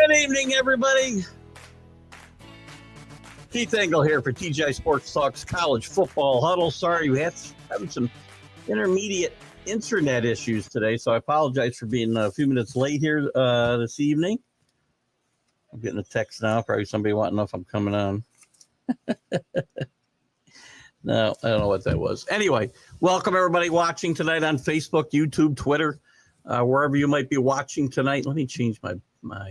Good evening, everybody. Keith Engle here for TGI Sports Talk's College Football Huddle. Sorry, we having some intermediate internet issues today, so I apologize for being a few minutes late here this evening. I'm getting a text now, probably somebody wanting to know if I'm coming on. No, I don't know what that was. Anyway, welcome everybody watching tonight on Facebook, YouTube, Twitter, wherever you might be watching tonight. Let me change my let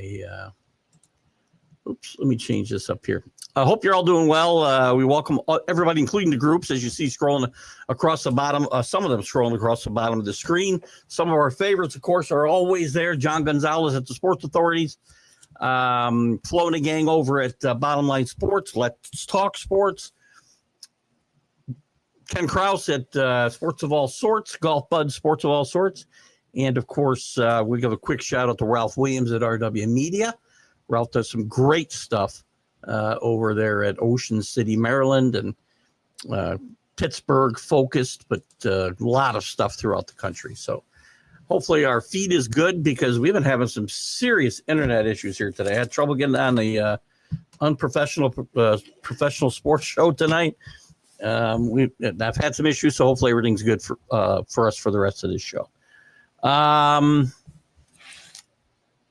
me change this up here. I hope you're all doing well. We welcome everybody, including the groups, as you see scrolling across the bottom. Some of them scrolling across the bottom of the screen. Some of our favorites, of course, are always there. John Gonzalez at the Sports Authorities. Flo and the gang over at Bottom Line Sports. Let's Talk Sports. Ken Krause at Sports of All Sorts. Golf Bud Sports of All Sorts. And, of course, we give a quick shout-out to Ralph Williams at RW Media. Ralph does some great stuff over there at Ocean City, Maryland, and Pittsburgh focused, but a lot of stuff throughout the country. So hopefully our feed is good because we've been having some serious internet issues here today. I had trouble getting on the unprofessional professional sports show tonight. I've had some issues, so hopefully everything's good for us for the rest of this show.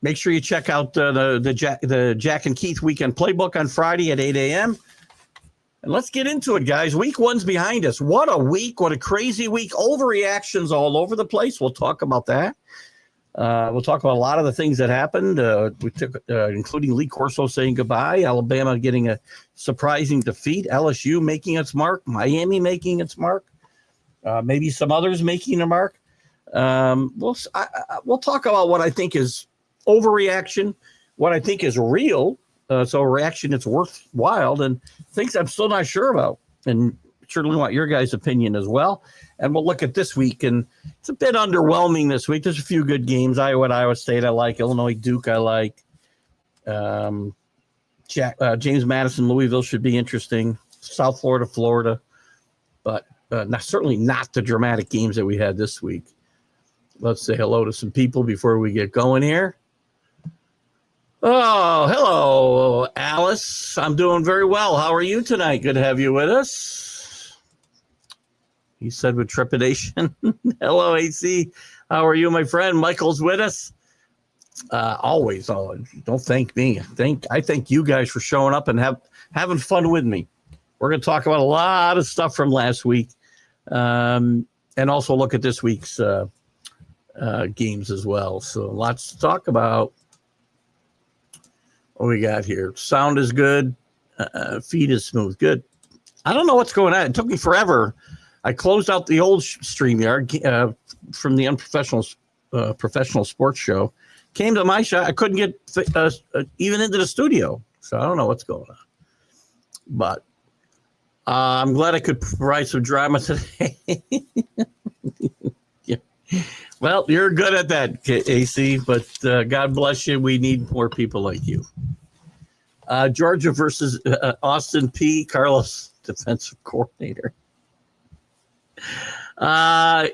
Make sure you check out the Jack and Keith Weekend Playbook on Friday at 8 a.m. And let's get into it, guys. Week one's behind us. What a week. What a crazy week. Overreactions all over the place. We'll talk about that. We'll talk about a lot of the things that happened. We took, including Lee Corso saying goodbye, Alabama getting a surprising defeat, LSU making its mark, Miami making its mark, maybe some others making a mark. We'll talk about what I think is overreaction, what I think is real, so a reaction that's worthwhile, and things I'm still not sure about, and certainly want your guys' opinion as well. And we'll look at this week, and it's a bit underwhelming this week. There's a few good games. Iowa State I like, Illinois Duke I like, James Madison Louisville should be interesting, South Florida, but certainly not the dramatic games that we had this week. Let's say hello to some people before we get going here. Oh, hello, Alice. I'm doing very well. How are you tonight? Good to have you with us. He said with trepidation. Hello, AC. How are you, my friend? Michael's with us. Always. Oh, don't thank me. I thank you guys for showing up and having fun with me. We're going to talk about a lot of stuff from last week, and also look at this week's games as well. So lots to talk about. What we got here? Sound is good. Feed is smooth. Good. I don't know what's going on. It took me forever. I closed out the old StreamYard from the unprofessional professional sports show. Came to my shot. I couldn't get even into the studio. So I don't know what's going on. But I'm glad I could provide some drama today. Yeah. Well, you're good at that, AC, but God bless you. We need more people like you. Georgia versus Austin P. Carlos, defensive coordinator. Yeah,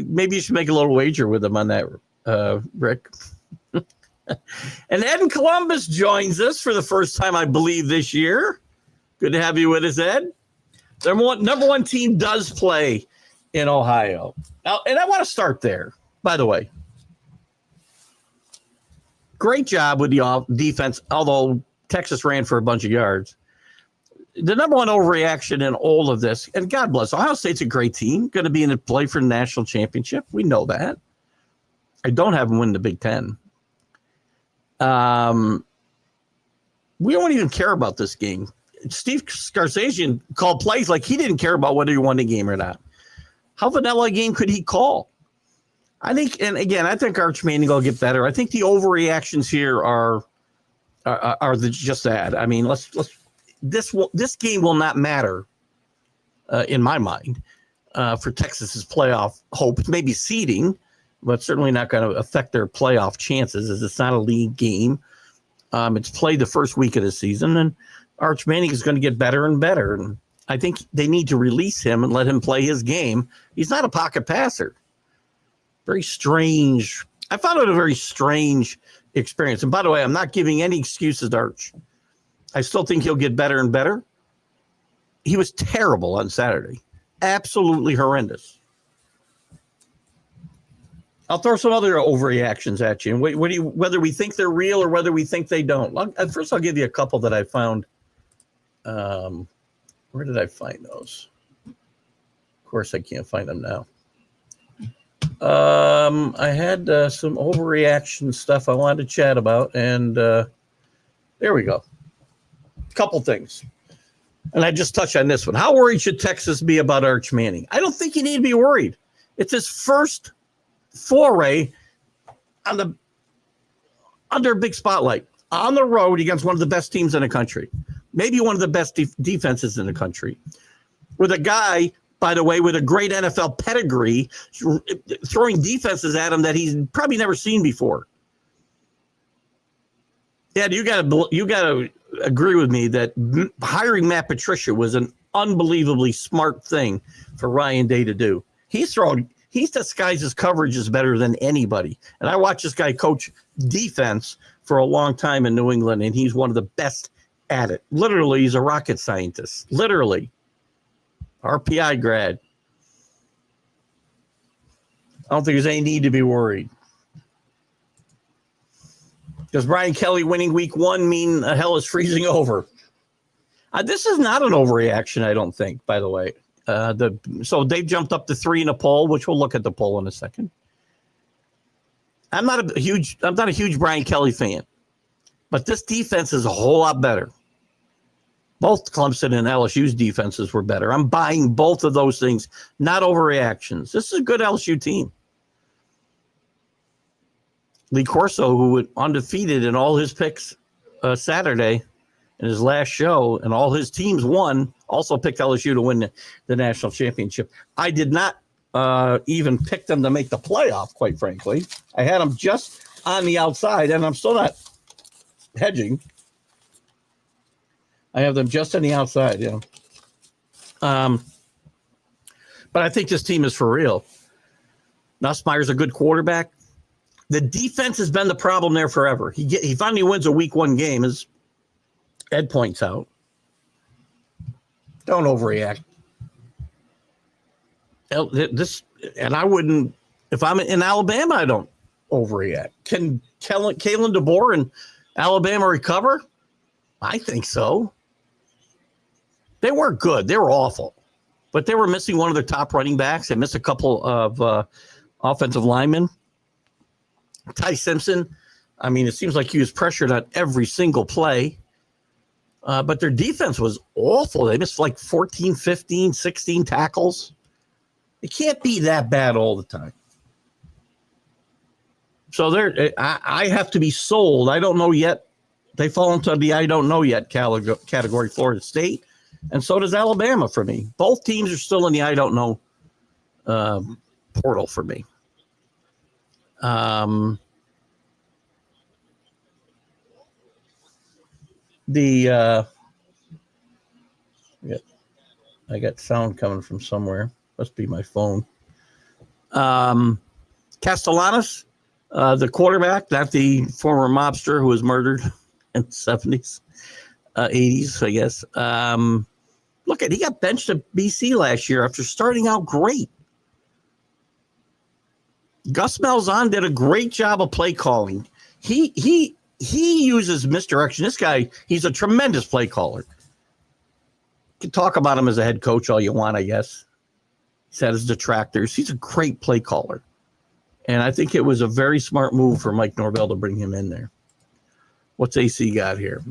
maybe you should make a little wager with him on that, Rick. And Ed in Columbus joins us for the first time, I believe, this year. Good to have you with us, Ed. Number one team does play in Ohio. Now, and I want to start there, by the way. Great job with the defense, although Texas ran for a bunch of yards. The number one overreaction in all of this, and God bless, Ohio State's a great team, going to be in a play for the national championship. We know that. I don't have them win the Big Ten. We don't even care about this game. Steve Scarsazian called plays like he didn't care about whether he won the game or not. How vanilla a game could he call? I think, and again, I think Arch Manning will get better. I think the overreactions here are just that. I mean, this game will not matter in my mind for Texas's playoff hopes. Maybe seeding, but certainly not going to affect their playoff chances, as it's not a league game. It's played the first week of the season, and Arch Manning is going to get better and better. And I think they need to release him and let him play his game. He's not a pocket passer. Very strange. I found it a very strange experience. And by the way, I'm not giving any excuses to Arch. I still think he'll get better and better. He was terrible on Saturday. Absolutely horrendous. I'll throw some other overreactions at you. And whether we think they're real or whether we think they don't. First, I'll give you a couple that I found. Where did I find those? Of course, I can't find them now. I had some overreaction stuff I wanted to chat about, and there we go. Couple things. And I just touched on this one. How worried should Texas be about Arch Manning? I don't think you need to be worried. It's his first foray under a big spotlight on the road against one of the best teams in the country, maybe one of the best defenses in the country, with a guy, by the way, with a great NFL pedigree, throwing defenses at him that he's probably never seen before. Yeah, you got to agree with me that hiring Matt Patricia was an unbelievably smart thing for Ryan Day to do. He disguises coverages better than anybody. And I watched this guy coach defense for a long time in New England, and he's one of the best at it. Literally, he's a rocket scientist. Literally. RPI grad. I don't think there's any need to be worried. Does Brian Kelly winning week 1 mean hell is freezing over? This is not an overreaction, I don't think, by the way. So they've jumped up to 3 in a poll, which we'll look at the poll in a second. I'm not a huge Brian Kelly fan, but this defense is a whole lot better. Both Clemson and LSU's defenses were better. I'm buying both of those things, not overreactions. This is a good LSU team. Lee Corso, who was undefeated in all his picks Saturday in his last show, and all his teams won, also picked LSU to win the national championship. I did not even pick them to make the playoff, quite frankly. I had them just on the outside, and I'm still not hedging. I have them just on the outside, yeah. But I think this team is for real. Nussmeier's a good quarterback. The defense has been the problem there forever. He finally wins a week 1 game, as Ed points out. Don't overreact. And I wouldn't, if I'm in Alabama, I don't overreact. Can Kalen DeBoer and Alabama recover? I think so. They weren't good. They were awful. But they were missing one of their top running backs. They missed a couple of offensive linemen. Ty Simpson, I mean, it seems like he was pressured on every single play. But their defense was awful. They missed like 14, 15, 16 tackles. It can't be that bad all the time. So I have to be sold. I don't know yet. They fall into the I don't know yet category, Florida State. And so does Alabama for me. Both teams are still in the I don't know portal for me. I got sound coming from somewhere. Must be my phone. Castellanos, the quarterback, not the former mobster who was murdered in the 70s, 80s, I guess. Look he got benched at BC last year after starting out great. Gus Malzahn did a great job of play calling. He uses misdirection. This guy, he's a tremendous play caller. You can talk about him as a head coach all you want, I guess. He's had his detractors. He's a great play caller. And I think it was a very smart move for Mike Norvell to bring him in there. What's AC got here?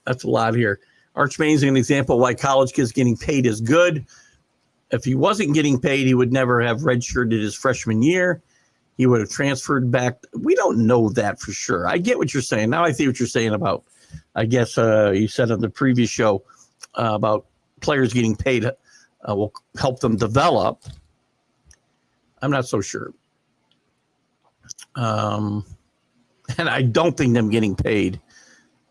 That's a lot here. Arch Manning's an example why college kids getting paid is good. If he wasn't getting paid, he would never have redshirted his freshman year. He would have transferred back. We don't know that for sure. I get what you're saying. Now I see what you're saying about, I guess you said on the previous show about players getting paid will help them develop. I'm not so sure. And I don't think them getting paid,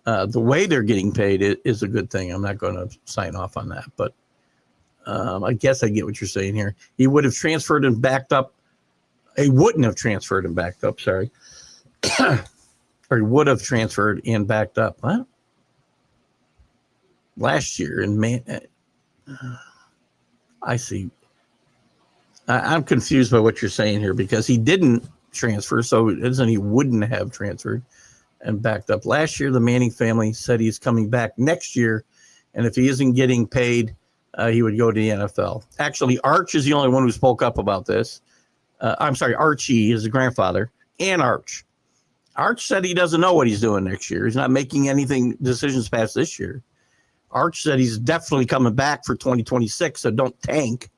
the way they're getting paid is a good thing. I'm not going to sign off on that. But I guess I get what you're saying here. He would have transferred and backed up. He wouldn't have transferred and backed up, sorry. or he would have transferred and backed up. What? Last year in May. I see. I'm confused by what you're saying here because he didn't transfer, so it isn't he wouldn't have transferred and backed up. Last year, the Manning family said he's coming back next year, and if he isn't getting paid, he would go to the NFL. Actually, Arch is the only one who spoke up about this. I'm sorry, Archie is the grandfather, and Arch. Arch said he doesn't know what he's doing next year. He's not making anything decisions past this year. Arch said he's definitely coming back for 2026, so don't tank.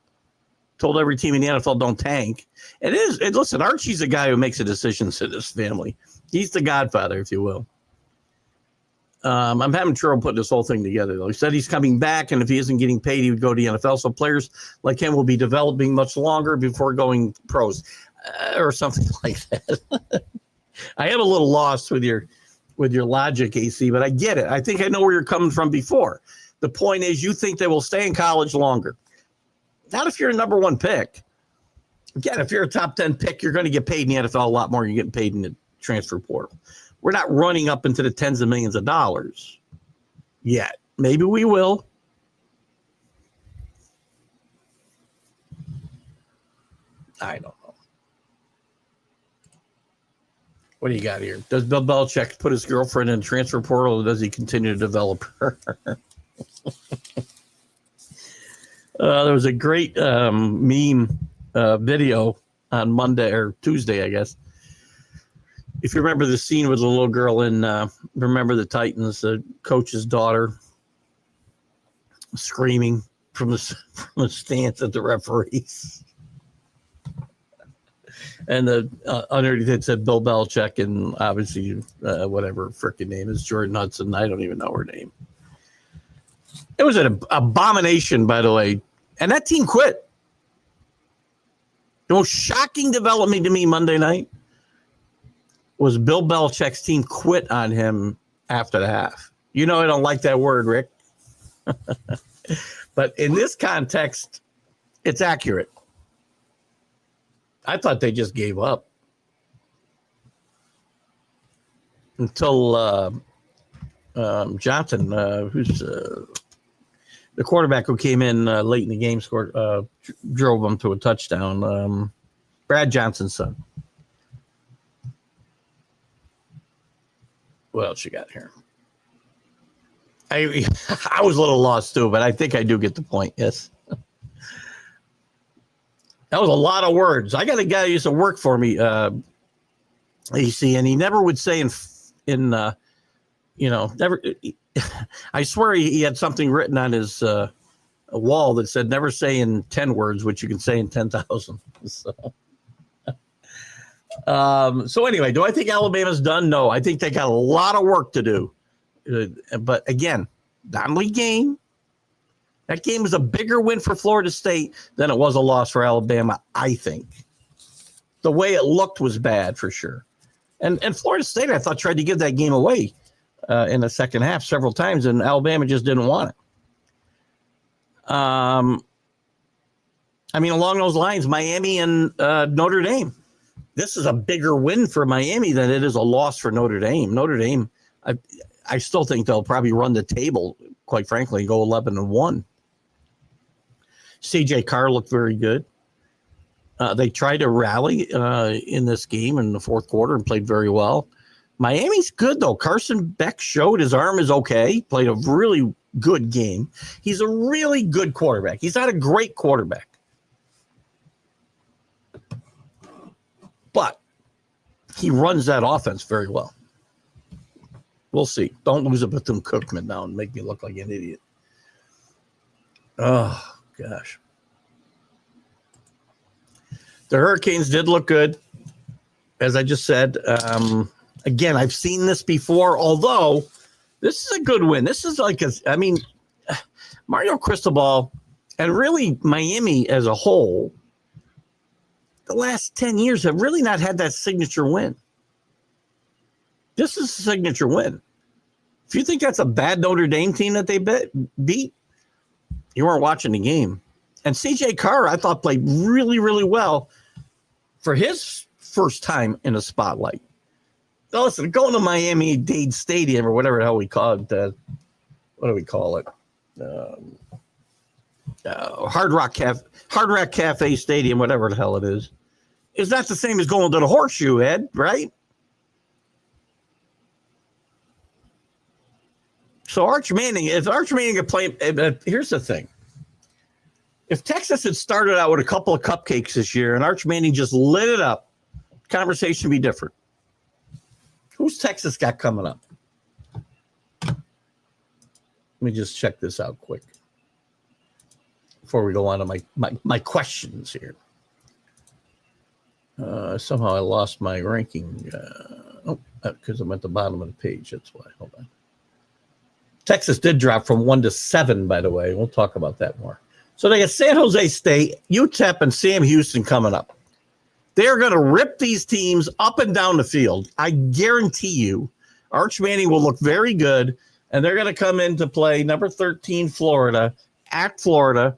Told every team in the NFL don't tank. Listen, Archie's a guy who makes the decisions in this family. He's the godfather, if you will. I'm having trouble putting this whole thing together, though. He said he's coming back, and if he isn't getting paid, he would go to the NFL. So players like him will be developing much longer before going pros, or something like that. I am a little lost with your logic, AC, but I get it. I think I know where you're coming from before. The point is you think they will stay in college longer. Not if you're a number one pick. Again, if you're a top 10 pick, you're going to get paid in the NFL a lot more than you're getting paid in the transfer portal. We're not running up into the tens of millions of dollars yet. Maybe we will. I don't know. What do you got here? Does Bill Belichick put his girlfriend in the transfer portal, or does he continue to develop her? There was a great meme video on Monday or Tuesday, I guess. If you remember the scene with the little girl in Remember the Titans, the coach's daughter screaming from the stands at the referees. And the underneath it said Bill Belichick and obviously whatever frickin' name is Jordan Hudson. I don't even know her name. It was an abomination, by the way. And that team quit. The most shocking development to me Monday night was Bill Belichick's team quit on him after the half. You know I don't like that word, Rick. But in this context, it's accurate. I thought they just gave up. Until Johnson, who's the quarterback who came in late in the game, drove them to a touchdown. Brad Johnson's son. What else you got here? I was a little lost too, but I think I do get the point. Yes. That was a lot of words. I got a guy who used to work for me, AC, and he never would say never. I swear he had something written on his wall that said never say in 10 words, which you can say in 10,000. So anyway, do I think Alabama's done? No, I think they got a lot of work to do. But again, non-league game. That game was a bigger win for Florida State than it was a loss for Alabama, I think. The way it looked was bad for sure. And Florida State, I thought, tried to give that game away in the second half several times, and Alabama just didn't want it. Along those lines, Miami and Notre Dame. This is a bigger win for Miami than it is a loss for Notre Dame. Notre Dame, I still think they'll probably run the table, quite frankly, and go 11-1. C.J. Carr looked very good. They tried to rally in this game in the fourth quarter and played very well. Miami's good, though. Carson Beck showed his arm is okay, played a really good game. He's a really good quarterback. He's not a great quarterback. But he runs that offense very well. We'll see. Don't lose it Bethune-Cookman now and make me look like an idiot. Oh, gosh. The Hurricanes did look good, as I just said. Again, I've seen this before, although this is a good win. This is Mario Cristobal and really Miami as a whole, the last 10 years have really not had that signature win. This is a signature win. If you think that's a bad Notre Dame team that they beat, you weren't watching the game. And C.J. Carr, I thought, played really, really well for his first time in a spotlight. Now listen, going to Miami-Dade Stadium or whatever the hell we call it. What do we call it? Hard Rock Cafe Stadium, whatever the hell it is not the same as going to the Horseshoe, Ed, right? So if Arch Manning could play, here's the thing. If Texas had started out with a couple of cupcakes this year and Arch Manning just lit it up, conversation would be different. Who's Texas got coming up? Let me just check this out quick before we go on to my questions here. Somehow I lost my ranking. Because I'm at the bottom of the page. That's why. Hold on. Texas did drop from 1 to 7, by the way. We'll talk about that more. So they got San Jose State, UTEP, and Sam Houston coming up. They're going to rip these teams up and down the field. I guarantee you, Arch Manning will look very good, and they're going to come in to play number 13 Florida at Florida,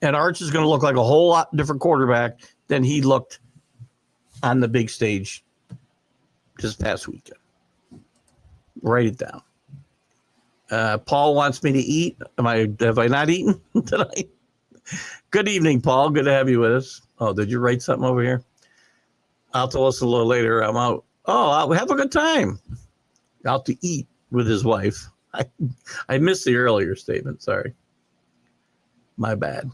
and Arch is going to look like a whole lot different quarterback than he looked on the big stage this past weekend. Write it down. Paul wants me to eat. Have I not eaten tonight? Good evening, Paul. Good to have you with us. Oh, did you write something over here? I'll tell us a little later. I'm out. Oh, I'll have a good time. Out to eat with his wife. I missed the earlier statement. Sorry. My bad.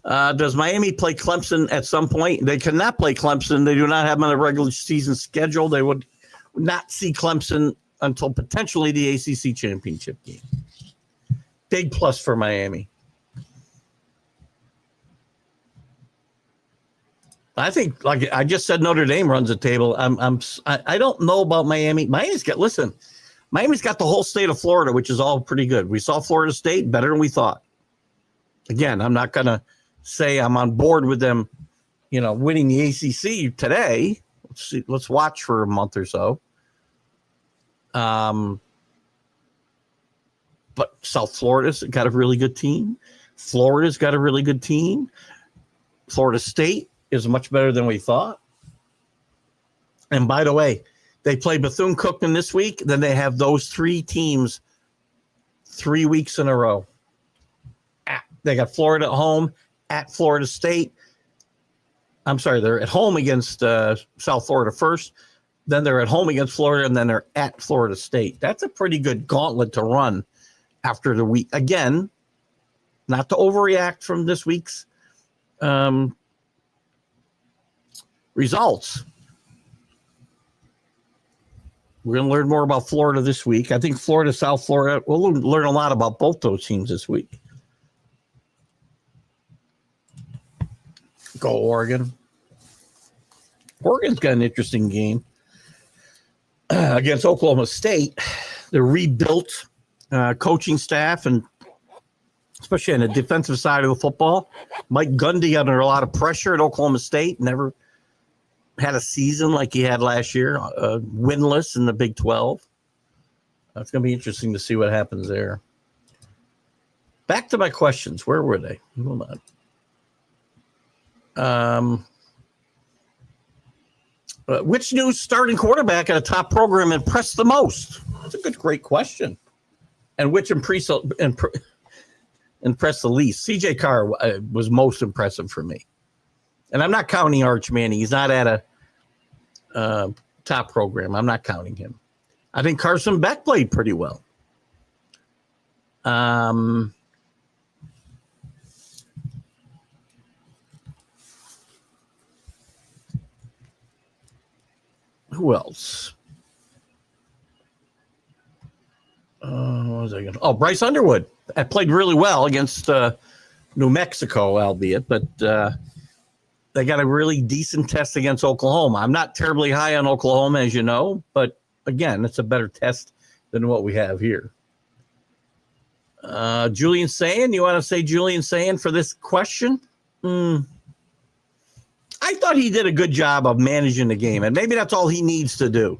Does Miami play Clemson at some point? They cannot play Clemson. They do not have them on a regular season schedule. They would not see Clemson until potentially the ACC championship game. Big plus for Miami. I think, like I just said, Notre Dame runs the table. I don't know about Miami. Miami's got the whole state of Florida, which is all pretty good. We saw Florida State better than we thought. Again, I'm not going to say I'm on board with them, winning the ACC today. Let's watch for a month or so. But South Florida's got a really good team. Florida's got a really good team. Florida State is much better than we thought. And by the way, they play Bethune-Cookman this week. Then they have those 3 teams 3 weeks in a row. They got Florida at home, at Florida State. I'm sorry, they're at home against South Florida first. Then they're at home against Florida, and then they're at Florida State. That's a pretty good gauntlet to run after the week. Again, not to overreact from this week's results. We're going to learn more about Florida this week. I think Florida, South Florida, we'll learn a lot about both those teams this week. Go Oregon. Oregon's got an interesting game against Oklahoma State. The rebuilt coaching staff, and especially on the defensive side of the football. Mike Gundy under a lot of pressure at Oklahoma State. Never had a season like he had last year, winless in the Big 12. That's going to be interesting to see what happens there. Back to my questions. Where were they? Hold on. Which new starting quarterback at a top program impressed the most? That's a great question. And which impressed the least? CJ Carr was most impressive for me. And I'm not counting Arch Manning. He's not at a top program. I'm not counting him. I think Carson Beck played pretty well. Who else? What was I going to? Oh, Bryce Underwood. I played really well against New Mexico, albeit, but they got a really decent test against Oklahoma. I'm not terribly high on Oklahoma, as you know, but again, it's a better test than what we have here. Julian Sayin, you want to say Julian Sayin for this question? I thought he did a good job of managing the game, and maybe that's all he needs to do,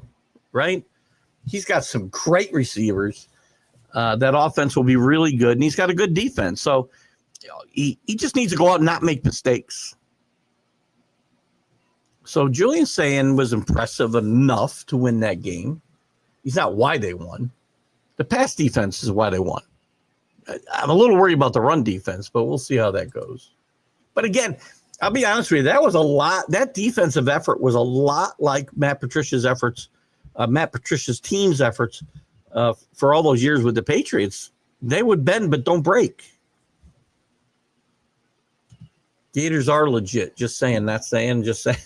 right? He's got some great receivers. That offense will be really good, and he's got a good defense. So he just needs to go out and not make mistakes. So Julian Sayin was impressive enough to win that game. He's not why they won. The pass defense is why they won. I'm a little worried about the run defense, but we'll see how that goes. But again, I'll be honest with you, that was a lot. That defensive effort was a lot like Matt Patricia's team's efforts for all those years with the Patriots. They would bend but don't break. Gators are legit. Just saying, not saying, just saying.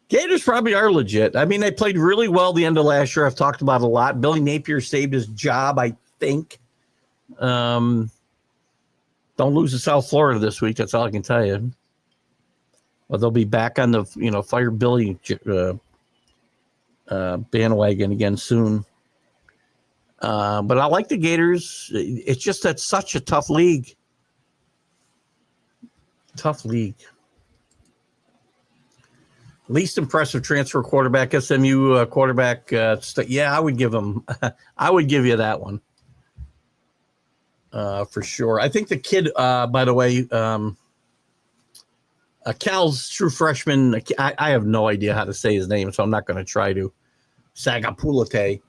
Gators probably are legit. I mean, they played really well the end of last year. I've talked about it a lot. Billy Napier saved his job, I think. Don't lose to South Florida this week. That's all I can tell you. Well, they'll be back on the Fire Billy bandwagon again soon. But I like the Gators. It's just that's such a tough league. Tough league. Least impressive transfer quarterback, SMU quarterback. I would give him. I would give you that one for sure. I think the kid, by the way, Cal's true freshman. I have no idea how to say his name, so I'm not going to try to. Sagapulate.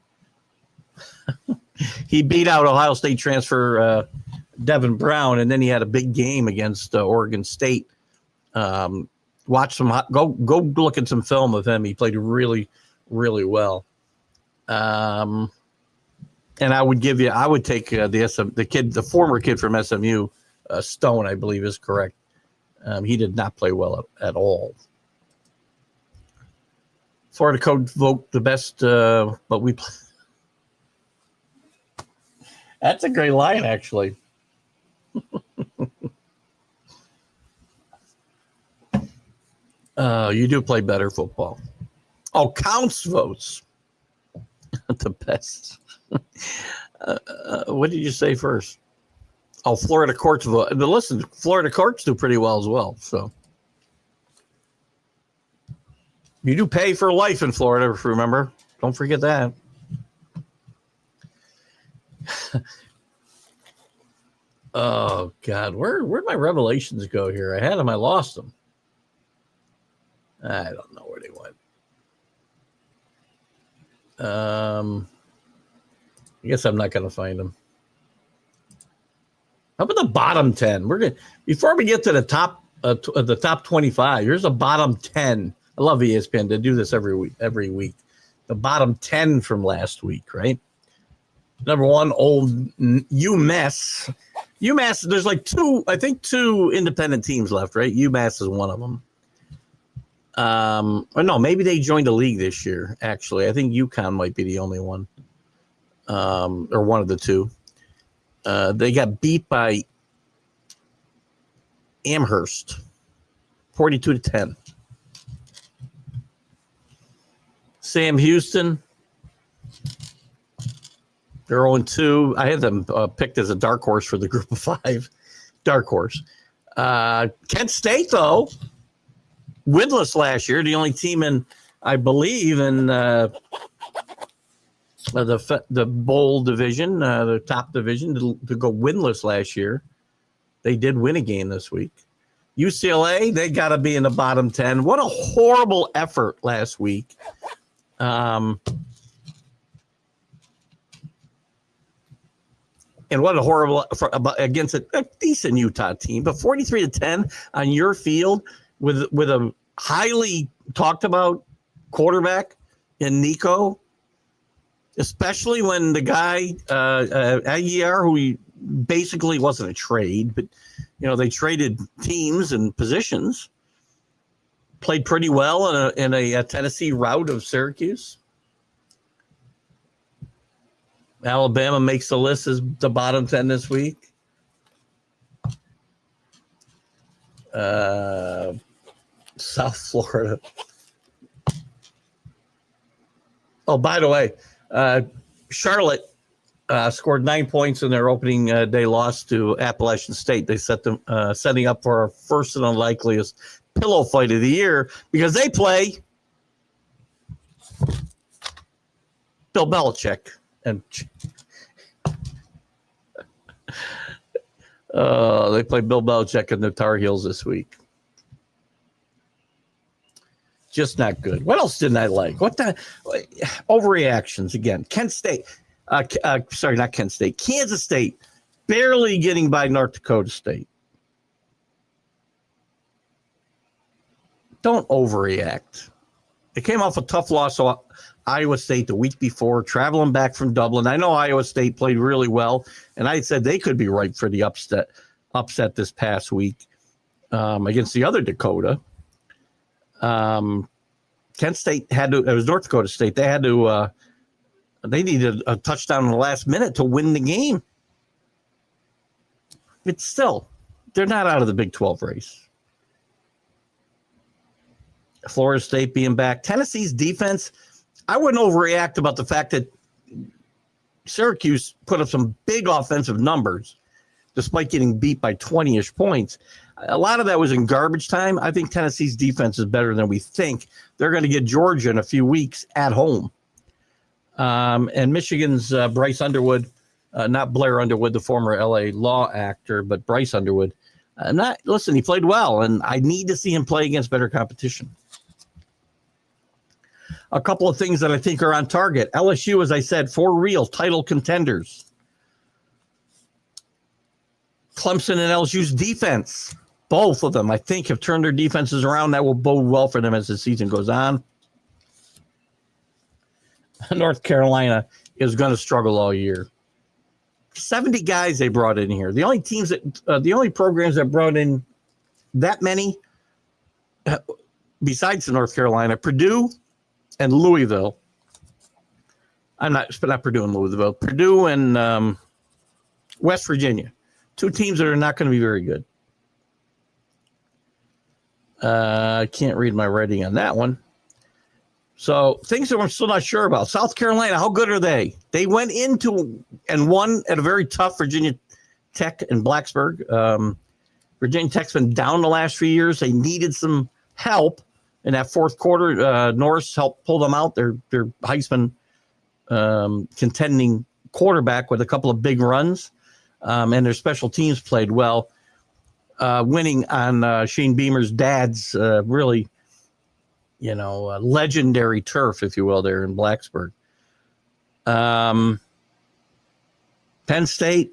He beat out Ohio State transfer Devin Brown, and then he had a big game against Oregon State. Watch some. Go look at some film of him. He played really, really well. And I would take the former kid from SMU, Stone, I believe is correct. He did not play well at all. Florida coach vote the best, but we. That's a great line, actually. You do play better football. Oh, Counts votes. The best. What did you say first? Oh, Florida courts vote. But listen, Florida courts do pretty well as well. So you do pay for life in Florida, remember? Don't forget that. Oh, God. Where'd my revelations go here? I had them. I lost them. I don't know where they went. I guess I'm not going to find them. How about the bottom 10? Before we get to the top 25, here's a bottom 10. I love ESPN. They do this every week. The bottom 10 from last week, right? Number one, old UMass. UMass, there's like two independent teams left, right? UMass is one of them. Or no, maybe they joined the league this year, actually. I think UConn might be the only one. Or one of the two. They got beat by Amherst, 42-10. Sam Houston, they're 0-2. I had them picked as a dark horse for the group of five. Dark horse. Kent State, though, winless last year. The only team I believe, in the bowl division, the top division, to go winless last year. They did win a game this week. UCLA, they got to be in the bottom 10. What a horrible effort last week. And what a horrible against a decent Utah team, but 43-10 on your field with a highly talked about quarterback in Nico, especially when the guy Aguiar, who he basically wasn't a trade, but they traded teams and positions, played pretty well in a Tennessee rout of Syracuse. Alabama makes the list as the bottom 10 this week. South Florida. Oh, by the way, Charlotte scored 9 points in their opening day loss to Appalachian State. They set them setting up for our first and unlikeliest pillow fight of the year because they play Bill Belichick. And they play Bill Belichick and the Tar Heels this week. Just not good. What else didn't I like? What the overreactions again? Kent State. Sorry, not Kent State. Kansas State barely getting by North Dakota State. Don't overreact. It came off a tough loss to Iowa State the week before, traveling back from Dublin. I know Iowa State played really well, and I said they could be ripe for the upset this past week against the other Dakota. Kent State had to, it was North Dakota State. They had to, they needed a touchdown in the last minute to win the game. It's still, they're not out of the Big 12 race. Florida State being back. Tennessee's defense, I wouldn't overreact about the fact that Syracuse put up some big offensive numbers despite getting beat by 20-ish points. A lot of that was in garbage time. I think Tennessee's defense is better than we think. They're going to get Georgia in a few weeks at home. And Michigan's Bryce Underwood, not Blair Underwood, the former L.A. law actor, but Bryce Underwood. Listen, he played well, and I need to see him play against better competition. A couple of things that I think are on target. LSU, as I said, for real, title contenders. Clemson and LSU's defense, both of them, I think, have turned their defenses around. That will bode well for them as the season goes on. North Carolina is going to struggle all year. 70 guys they brought in here. The only programs that brought in that many, besides North Carolina, Purdue and Louisville. Not Purdue and Louisville. Purdue and West Virginia. Two teams that are not going to be very good. I can't read my writing on that one. So things that I'm still not sure about. South Carolina, how good are they? They went into and won at a very tough Virginia Tech in Blacksburg. Virginia Tech's been down the last few years. They needed some help in that fourth quarter. Norris helped pull them out. Their Heisman contending quarterback with a couple of big runs. And their special teams played well, winning on Shane Beamer's dad's really, legendary turf, if you will, there in Blacksburg. Penn State,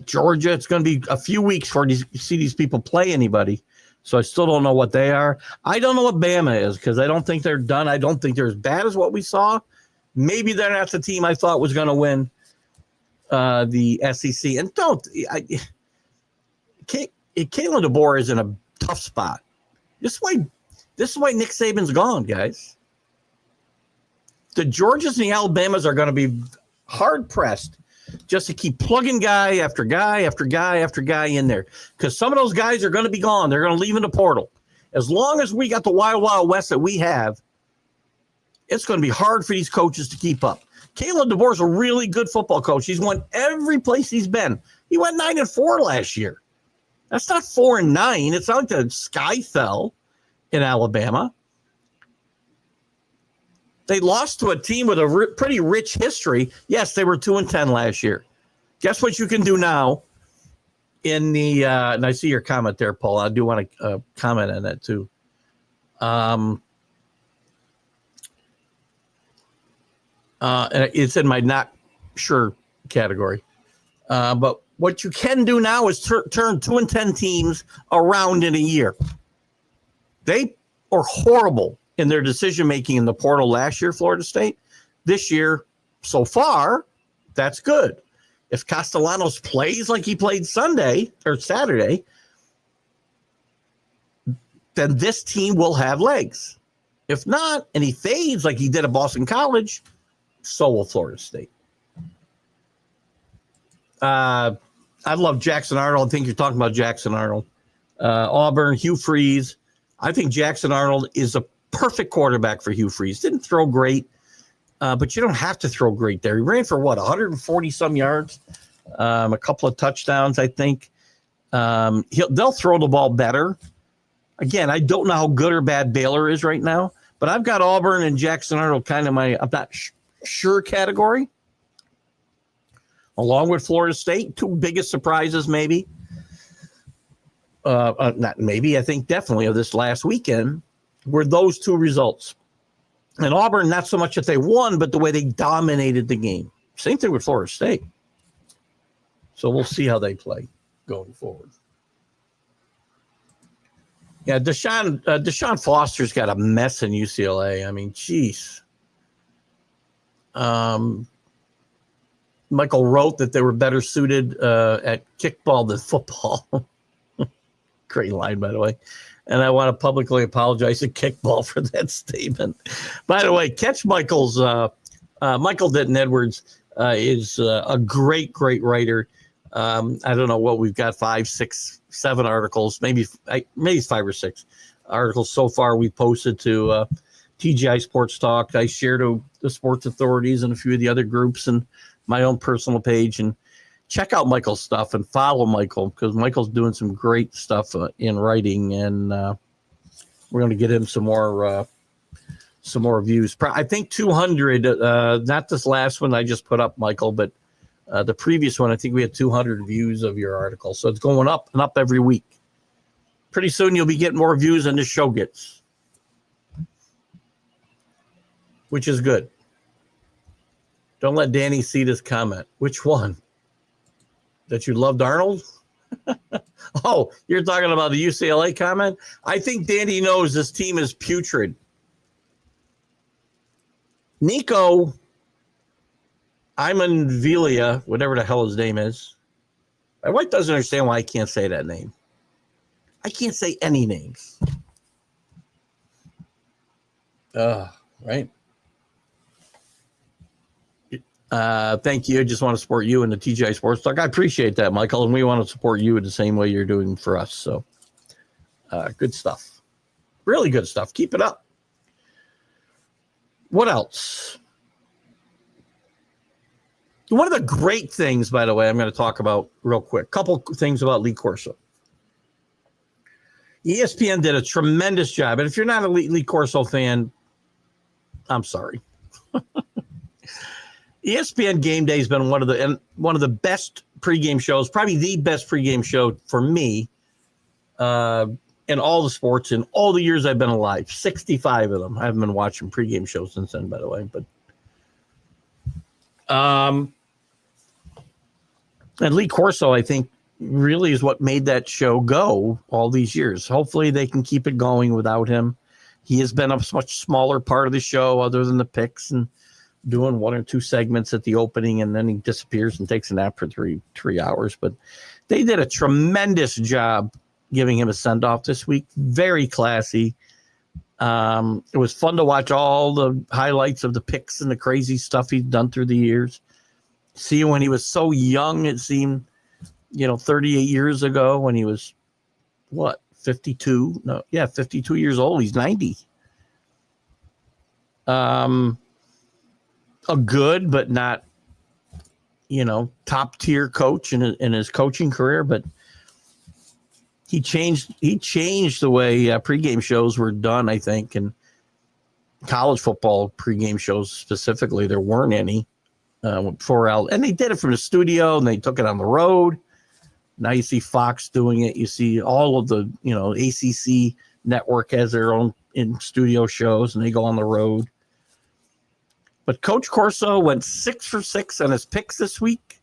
Georgia, it's going to be a few weeks before you see these people play anybody. So I still don't know what they are. I don't know what Bama is because I don't think they're done. I don't think they're as bad as what we saw. Maybe they're not the team I thought was going to win the SEC. And Kalen DeBoer is in a tough spot. This is why Nick Saban's gone, guys. The Georgias and the Alabamas are going to be hard-pressed just to keep plugging guy after guy after guy after guy in there because some of those guys are going to be gone. They're going to leave in the portal. As long as we got the Wild Wild West that we have, it's going to be hard for these coaches to keep up. Kalen DeBoer's a really good football coach. He's won every place he's been. He went 9-4 last year. That's not 4-9. It's not like the sky fell in Alabama. They lost to a team with a pretty rich history. Yes, they were 2-10 last year. Guess what you can do now in the and I see your comment there, Paul. I do want to comment on that too. It's in my not sure category. But what you can do now is turn 2-10 teams around in a year. They are horrible in their decision-making in the portal last year, Florida State. This year, so far, that's good. If Castellanos plays like he played Sunday or Saturday, then this team will have legs. If not, and he fades like he did at Boston College, so will Florida State. I love Jackson Arnold. I think you're talking about Jackson Arnold. Auburn, Hugh Freeze. I think Jackson Arnold is a perfect quarterback for Hugh Freeze. Didn't throw great, but you don't have to throw great there. He ran for 140-some yards, a couple of touchdowns, I think. They'll throw the ball better. Again, I don't know how good or bad Baylor is right now, but I've got Auburn and Jackson Arnold kind of I'm not sure category. Along with Florida State, two biggest surprises maybe. not maybe, I think definitely of this last weekend, were those two results. And Auburn, not so much that they won, but the way they dominated the game. Same thing with Florida State. So we'll see how they play going forward. Yeah, Deshaun Foster's got a mess in UCLA. I mean, geez. Michael wrote that they were better suited at kickball than football. Great line, by the way. And I want to publicly apologize to kickball for that statement. By the way, catch Michael's Michael Denton Edwards is a great writer. I don't know what we've got, 5, 6, 7 articles, maybe 5 or 6 articles so far we posted to TGI Sports Talk. I share to the sports authorities and a few of the other groups and my own personal page. And check out Michael's stuff and follow Michael, because Michael's doing some great stuff in writing, and we're going to get him some more views. I think 200, not this last one I just put up, Michael, but the previous one, I think we had 200 views of your article. So it's going up and up every week. Pretty soon you'll be getting more views than this show gets, which is good. Don't let Danny see this comment. Which one? That you loved Arnold? Oh, you're talking about the UCLA comment? I think Danny knows this team is putrid. Nico Imanvilia, whatever the hell his name is. My wife doesn't understand why I can't say that name. I can't say any names. Right. Thank you. I just want to support you and the TGI Sports Talk. I appreciate that, Michael, and we want to support you in the same way you're doing for us. So, good stuff. Really good stuff. Keep it up. What else? One of the great things, by the way, I'm going to talk about real quick. A couple things about Lee Corso. ESPN did a tremendous job. And if you're not a Lee Corso fan, I'm sorry. ESPN Game Day has been one of the best pregame shows, probably the best pregame show for me in all the sports in all the years I've been alive. 65 of them. I haven't been watching pregame shows since then, by the way. But and Lee Corso, I think, really is what made that show go all these years. Hopefully they can keep it going without him. He has been a much smaller part of the show other than the picks and doing 1 or 2 segments at the opening, and then he disappears and takes a nap for three hours. But they did a tremendous job giving him a send-off this week. Very classy. It was fun to watch all the highlights of the picks and the crazy stuff he's done through the years. See, when he was so young, it seemed, 38 years ago when he was, 52? No, yeah, 52 years old. He's 90. A good, but not, top tier coach in his coaching career, but he changed the way pregame shows were done, I think, and college football pregame shows specifically. There weren't any before, and they did it from the studio and they took it on the road. Now you see Fox doing it. You see all of the, ACC network has their own in studio shows and they go on the road. But Coach Corso went 6 for 6 on his picks this week.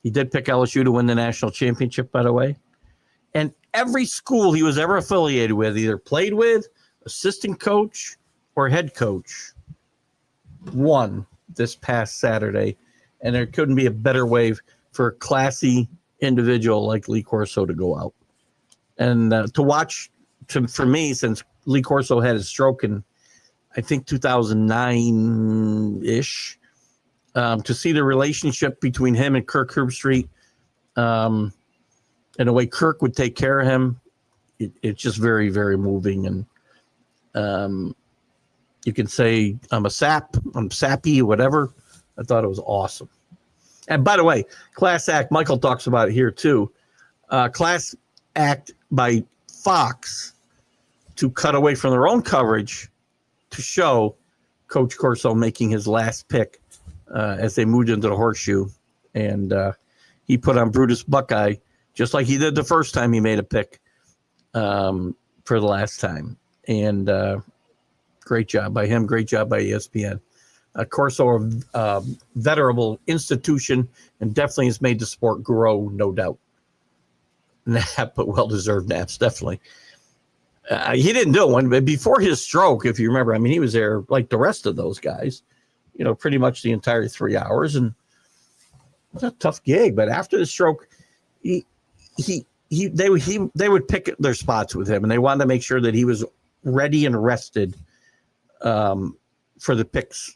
He did pick LSU to win the national championship, by the way. And every school he was ever affiliated with, either played with, assistant coach, or head coach, won this past Saturday. And there couldn't be a better way for a classy individual like Lee Corso to go out. And to watch, for me, since Lee Corso had his stroke in, I think, 2009-ish, to see the relationship between him and Kirk Herbstreit, and the way Kirk would take care of him, it's just very, very moving. And you can say I'm sappy, whatever. I thought it was awesome. And by the way, class act, Michael talks about it here too. Class act by Fox to cut away from their own coverage to show Coach Corso making his last pick as they moved into the horseshoe. And he put on Brutus Buckeye just like he did the first time he made a pick for the last time. And great job by him. Great job by ESPN. Corso, a venerable institution, and definitely has made the sport grow, no doubt. Nap, but well-deserved naps, definitely. He didn't do one, but before his stroke, if you remember, I mean, he was there like the rest of those guys, pretty much the entire 3 hours, and it was a tough gig. But after the stroke, they would pick their spots with him, and they wanted to make sure that he was ready and rested for the picks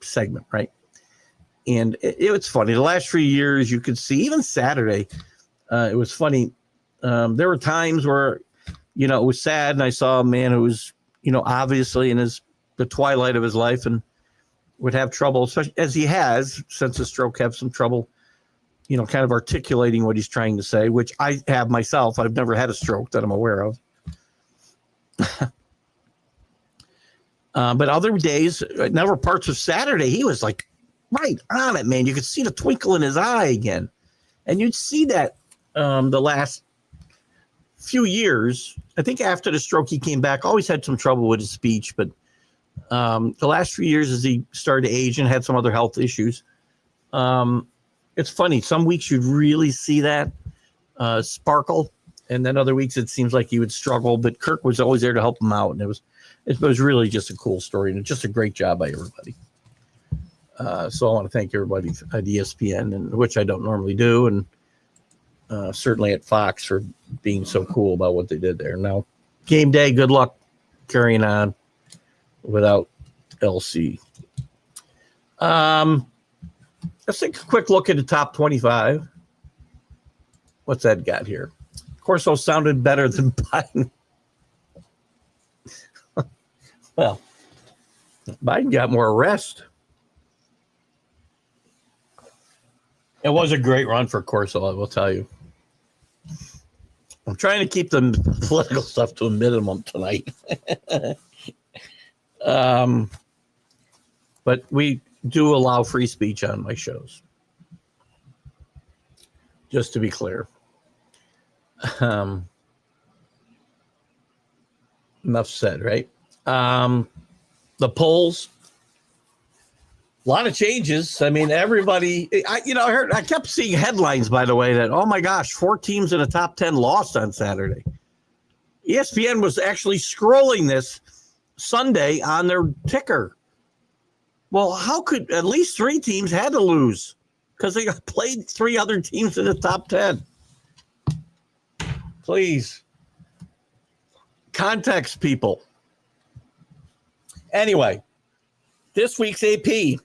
segment, right? And it was funny. The last 3 years, you could see, even Saturday, it was funny. There were times where, it was sad, and I saw a man who was, obviously in the twilight of his life and would have trouble, especially as he has since the stroke, have some trouble, kind of articulating what he's trying to say, which I have myself. I've never had a stroke that I'm aware of. But other days, other parts of Saturday, he was like right on it, man. You could see the twinkle in his eye again. And you'd see that the last few years. I think after the stroke, he came back, always had some trouble with his speech. But the last few years, as he started to age and had some other health issues, it's funny. Some weeks you'd really see that sparkle. And then other weeks, it seems like he would struggle. But Kirk was always there to help him out. And it was really just a cool story, and just a great job by everybody. So I want to thank everybody at ESPN, and which I don't normally do, and certainly at Fox for being so cool about what they did there. Now, game day, good luck carrying on without LC. Let's take a quick look at the top 25. What's that got here? Corso sounded better than Biden. Well, Biden got more arrests. It was a great run for Corso, I will tell you. I'm trying to keep the political stuff to a minimum tonight. But we do allow free speech on my shows. Just to be clear. Enough said, right? The polls, a lot of changes. I mean, everybody, I kept seeing headlines, by the way, that, oh my gosh, 4 teams in the top 10 lost on Saturday. ESPN was actually scrolling this Sunday on their ticker. Well, how could at least 3 teams had to lose because they played 3 other teams in the top 10? Please. Context, people. Anyway, this week's AP,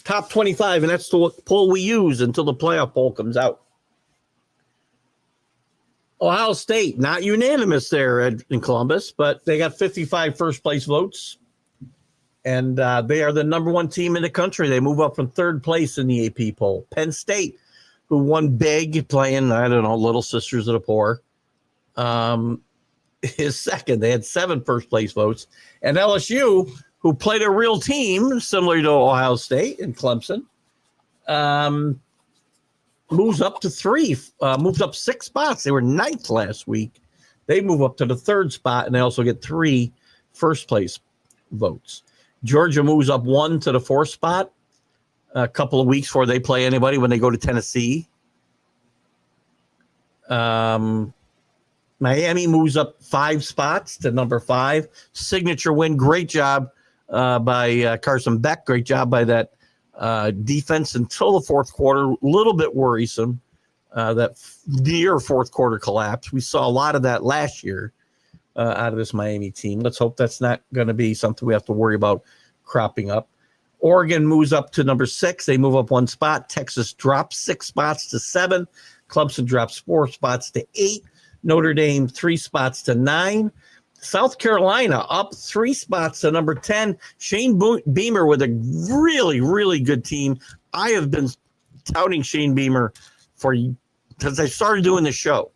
top 25, and that's the poll we use until the playoff poll comes out. Ohio State, not unanimous there in Columbus, but they got 55 first-place votes, and they are the number 1 team in the country. They move up from 3rd place in the AP poll. Penn State, who won big playing, Little Sisters of the Poor, is second. They had 7 first-place votes. And LSU, who played a real team, similar to Ohio State and Clemson, moves up to 3, moved up 6 spots. They were 9th last week. They move up to the 3rd spot, and they also get 3 first-place votes. Georgia moves up 1 to the 4th spot a couple of weeks before they play anybody when they go to Tennessee. Miami moves up 5 spots to number 5. Signature win. Great job by Carson Beck. Great job by that defense until the 4th quarter. A little bit worrisome, that near 4th quarter collapse. We saw a lot of that last year out of this Miami team. Let's hope that's not going to be something we have to worry about cropping up. Oregon moves up to number 6. They move up 1 spot. Texas drops 6 spots to 7. Clemson drops 4 spots to 8. Notre Dame 3 spots to 9. South Carolina up 3 spots to number 10. Shane Beamer with a really, really good team. I have been touting Shane Beamer since I started doing the show.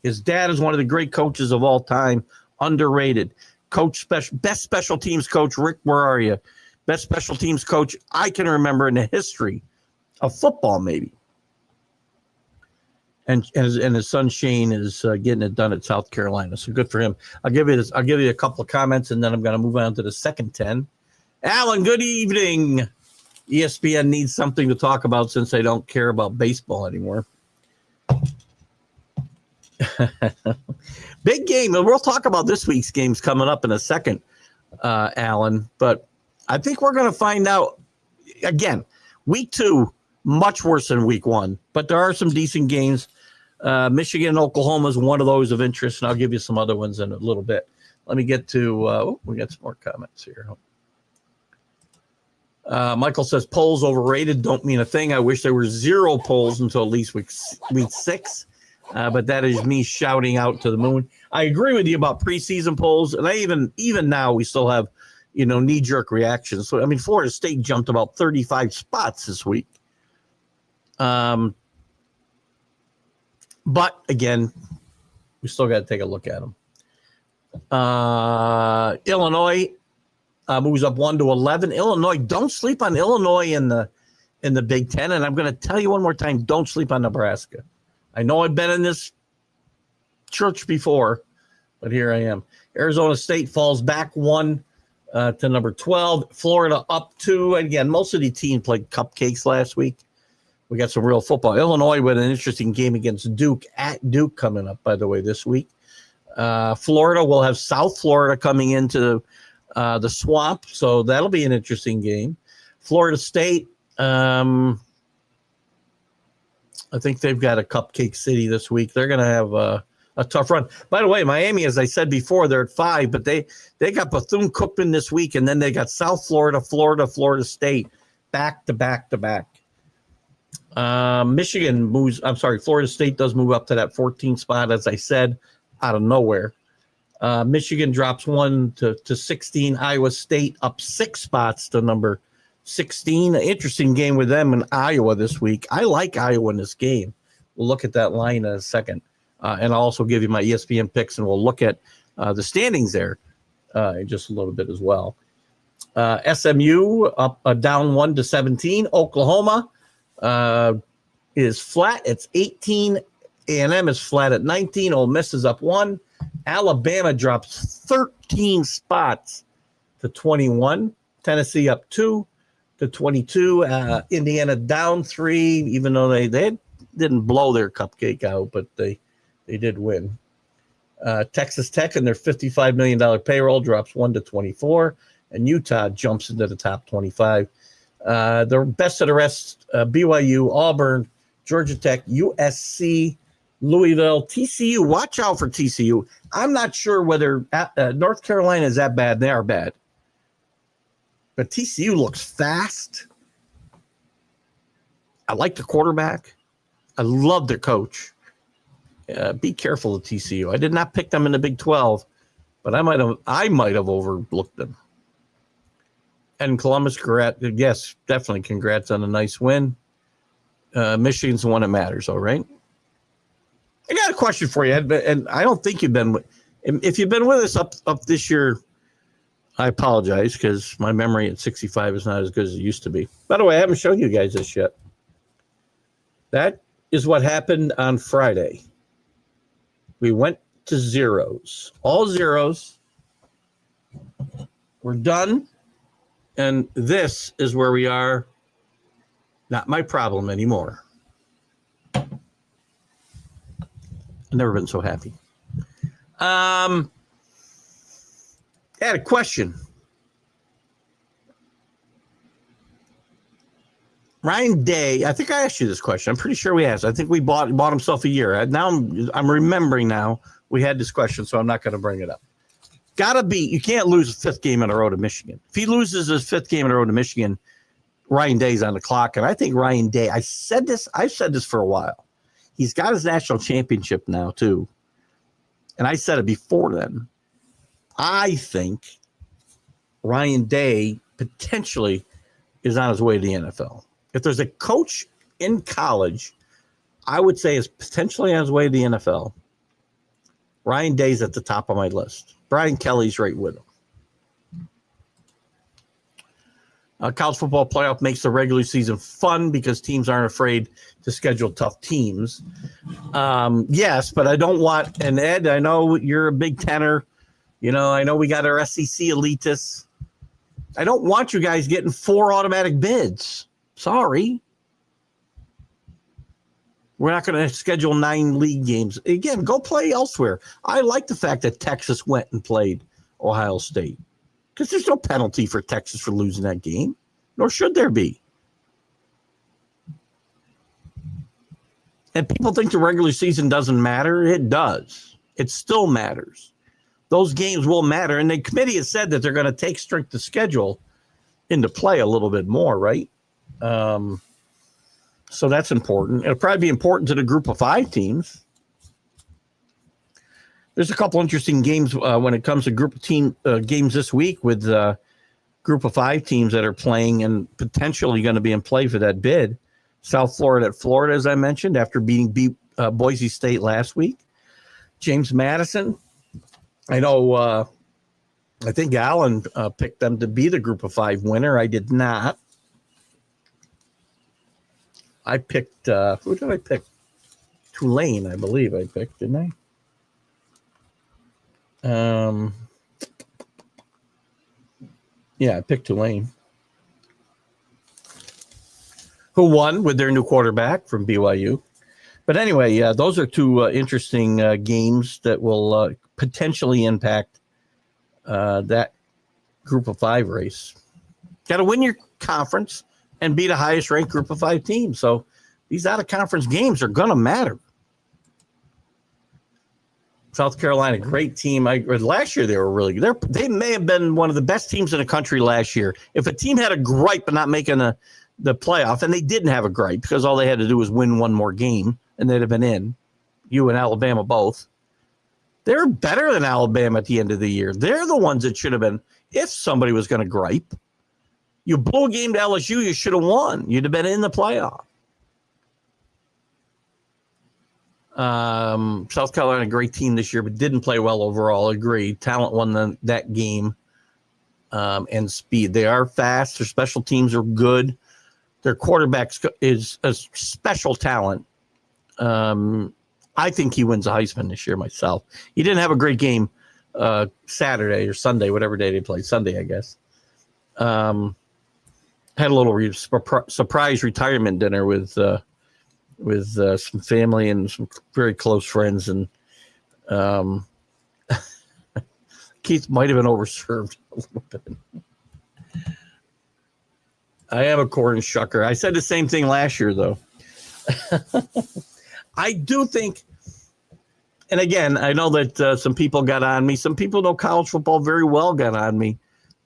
His dad is one of the great coaches of all time, underrated. Best special teams coach. Rick, where are you? Best special teams coach I can remember in the history of football, maybe. and his son Shane is getting it done at South Carolina. So good for him. I'll give you a couple of comments, and then I'm going to move on to the second 10. Alan, good evening. ESPN needs something to talk about since they don't care about baseball anymore. Big game, and we'll talk about this week's games coming up in a second, Alan. But I think we're going to find out again. Week 2, much worse than week 1, but there are some decent games. Michigan and Oklahoma is one of those of interest, and I'll give you some other ones in a little bit. Let me get to we got some more comments here. Michael says polls overrated, don't mean a thing. I wish there were 0 polls until at least week 6, but that is me shouting out to the moon. I agree with you about preseason polls, and I even now we still have knee-jerk reactions. So I mean, Florida State jumped about 35 spots this week. But again, we still got to take a look at them. Illinois moves up 1 to 11. Illinois, don't sleep on Illinois in the Big Ten. And I'm going to tell you one more time, don't sleep on Nebraska. I know I've been in this church before, but here I am. Arizona State falls back 1 to number 12. Florida up 2. Again, most of the team played cupcakes last week. We got some real football. Illinois with an interesting game against Duke at Duke coming up, by the way, this week. Florida will have South Florida coming into the swamp, so that'll be an interesting game. Florida State, I think they've got a cupcake city this week. They're going to have a tough run. By the way, Miami, as I said before, they're at 5, but they got Bethune-Cookman this week, and then they got South Florida, Florida State, back to back to back. Michigan moves. I'm sorry, Florida State does move up to that 14 spot, as I said, out of nowhere. Michigan drops 1 to 16. Iowa State up 6 spots to number 16. Interesting game with them in Iowa this week. I like Iowa in this game. We'll look at that line in a second. And I'll also give you my ESPN picks, and we'll look at the standings there in just a little bit as well. SMU up down 1 to 17. Oklahoma is flat. It's 18. A&M is flat at 19. Ole Miss is up 1. Alabama drops 13 spots to 21. Tennessee up 2 to 22. Indiana down 3, even though they didn't blow their cupcake out, but they did win. Texas Tech and their $55 million payroll drops 1 to 24. And Utah jumps into the top 25. The best of the rest, BYU, Auburn, Georgia Tech, USC, Louisville, TCU. Watch out for TCU. I'm not sure whether North Carolina is that bad. They are bad. But TCU looks fast. I like the quarterback. I love their coach. Be careful of TCU. I did not pick them in the Big 12, but I might have overlooked them. And Columbus, yes, definitely congrats on a nice win. Michigan's the one that matters, all right? I got a question for you, and I don't think you've been – if you've been with us up this year, I apologize because my memory at 65 is not as good as it used to be. By the way, I haven't shown you guys this yet. That is what happened on Friday. We went to zeros, all zeros. We're done. And this is where we are. Not my problem anymore. I've never been so happy. I had a question. Ryan Day, I think I asked you this question. I'm pretty sure we asked. I think we bought himself a year. Now I'm remembering now we had this question, so I'm not going to bring it up. You can't lose a 5th game in a row to Michigan. If he loses his 5th game in a row to Michigan, Ryan Day's on the clock. And I think Ryan Day, I've said this for a while. He's got his national championship now, too. And I said it before then. I think Ryan Day potentially is on his way to the NFL. If there's a coach in college, I would say is potentially on his way to the NFL. Ryan Day's at the top of my list. Brian Kelly's right with him. College football playoff makes the regular season fun because teams aren't afraid to schedule tough teams. Yes, but I don't want, and Ed, I know you're a Big Tenner. I know we got our SEC elitists. I don't want you guys getting 4 automatic bids. Sorry. We're not going to schedule 9 league games. Again, go play elsewhere. I like the fact that Texas went and played Ohio State because there's no penalty for Texas for losing that game, nor should there be. And people think the regular season doesn't matter. It does. It still matters. Those games will matter. And the committee has said that they're going to take strength of schedule into play a little bit more, right? So that's important. It'll probably be important to the group of 5 teams. There's a couple interesting games when it comes to group of team games this week with group of 5 teams that are playing and potentially going to be in play for that bid. South Florida at Florida, as I mentioned, after beating Boise State last week. James Madison. I know I think Allen picked them to be the group of 5 winner. I did not. I picked, who did I pick? Tulane, I believe I picked, didn't I? Yeah, I picked Tulane. Who won with their new quarterback from BYU. But anyway, yeah, those are 2 interesting games that will potentially impact that group of 5 race. Got to win your conference and be the highest ranked group of 5 teams. So these out of conference games are going to matter. South Carolina, great team. Last year they were really good. They may have been one of the best teams in the country last year. If a team had a gripe of not making the playoff, and they didn't have a gripe because all they had to do was win 1 more game and they'd have been in. You and Alabama both. They're better than Alabama at the end of the year. They're the ones that should have been, if somebody was going to gripe. You blew a game to LSU, you should have won. You'd have been in the playoff. South Carolina, great team this year, but didn't play well overall. Agreed. Talent won that game, and speed. They are fast. Their special teams are good. Their quarterback is a special talent. I think he wins a Heisman this year myself. He didn't have a great game Saturday or Sunday, whatever day they played. Sunday, I guess. Had a little surprise retirement dinner with some family and some very close friends, and Keith might have been overserved a little bit. I am a corn shucker. I said the same thing last year, though. I do think, and again, I know that some people got on me. Some people know college football very well got on me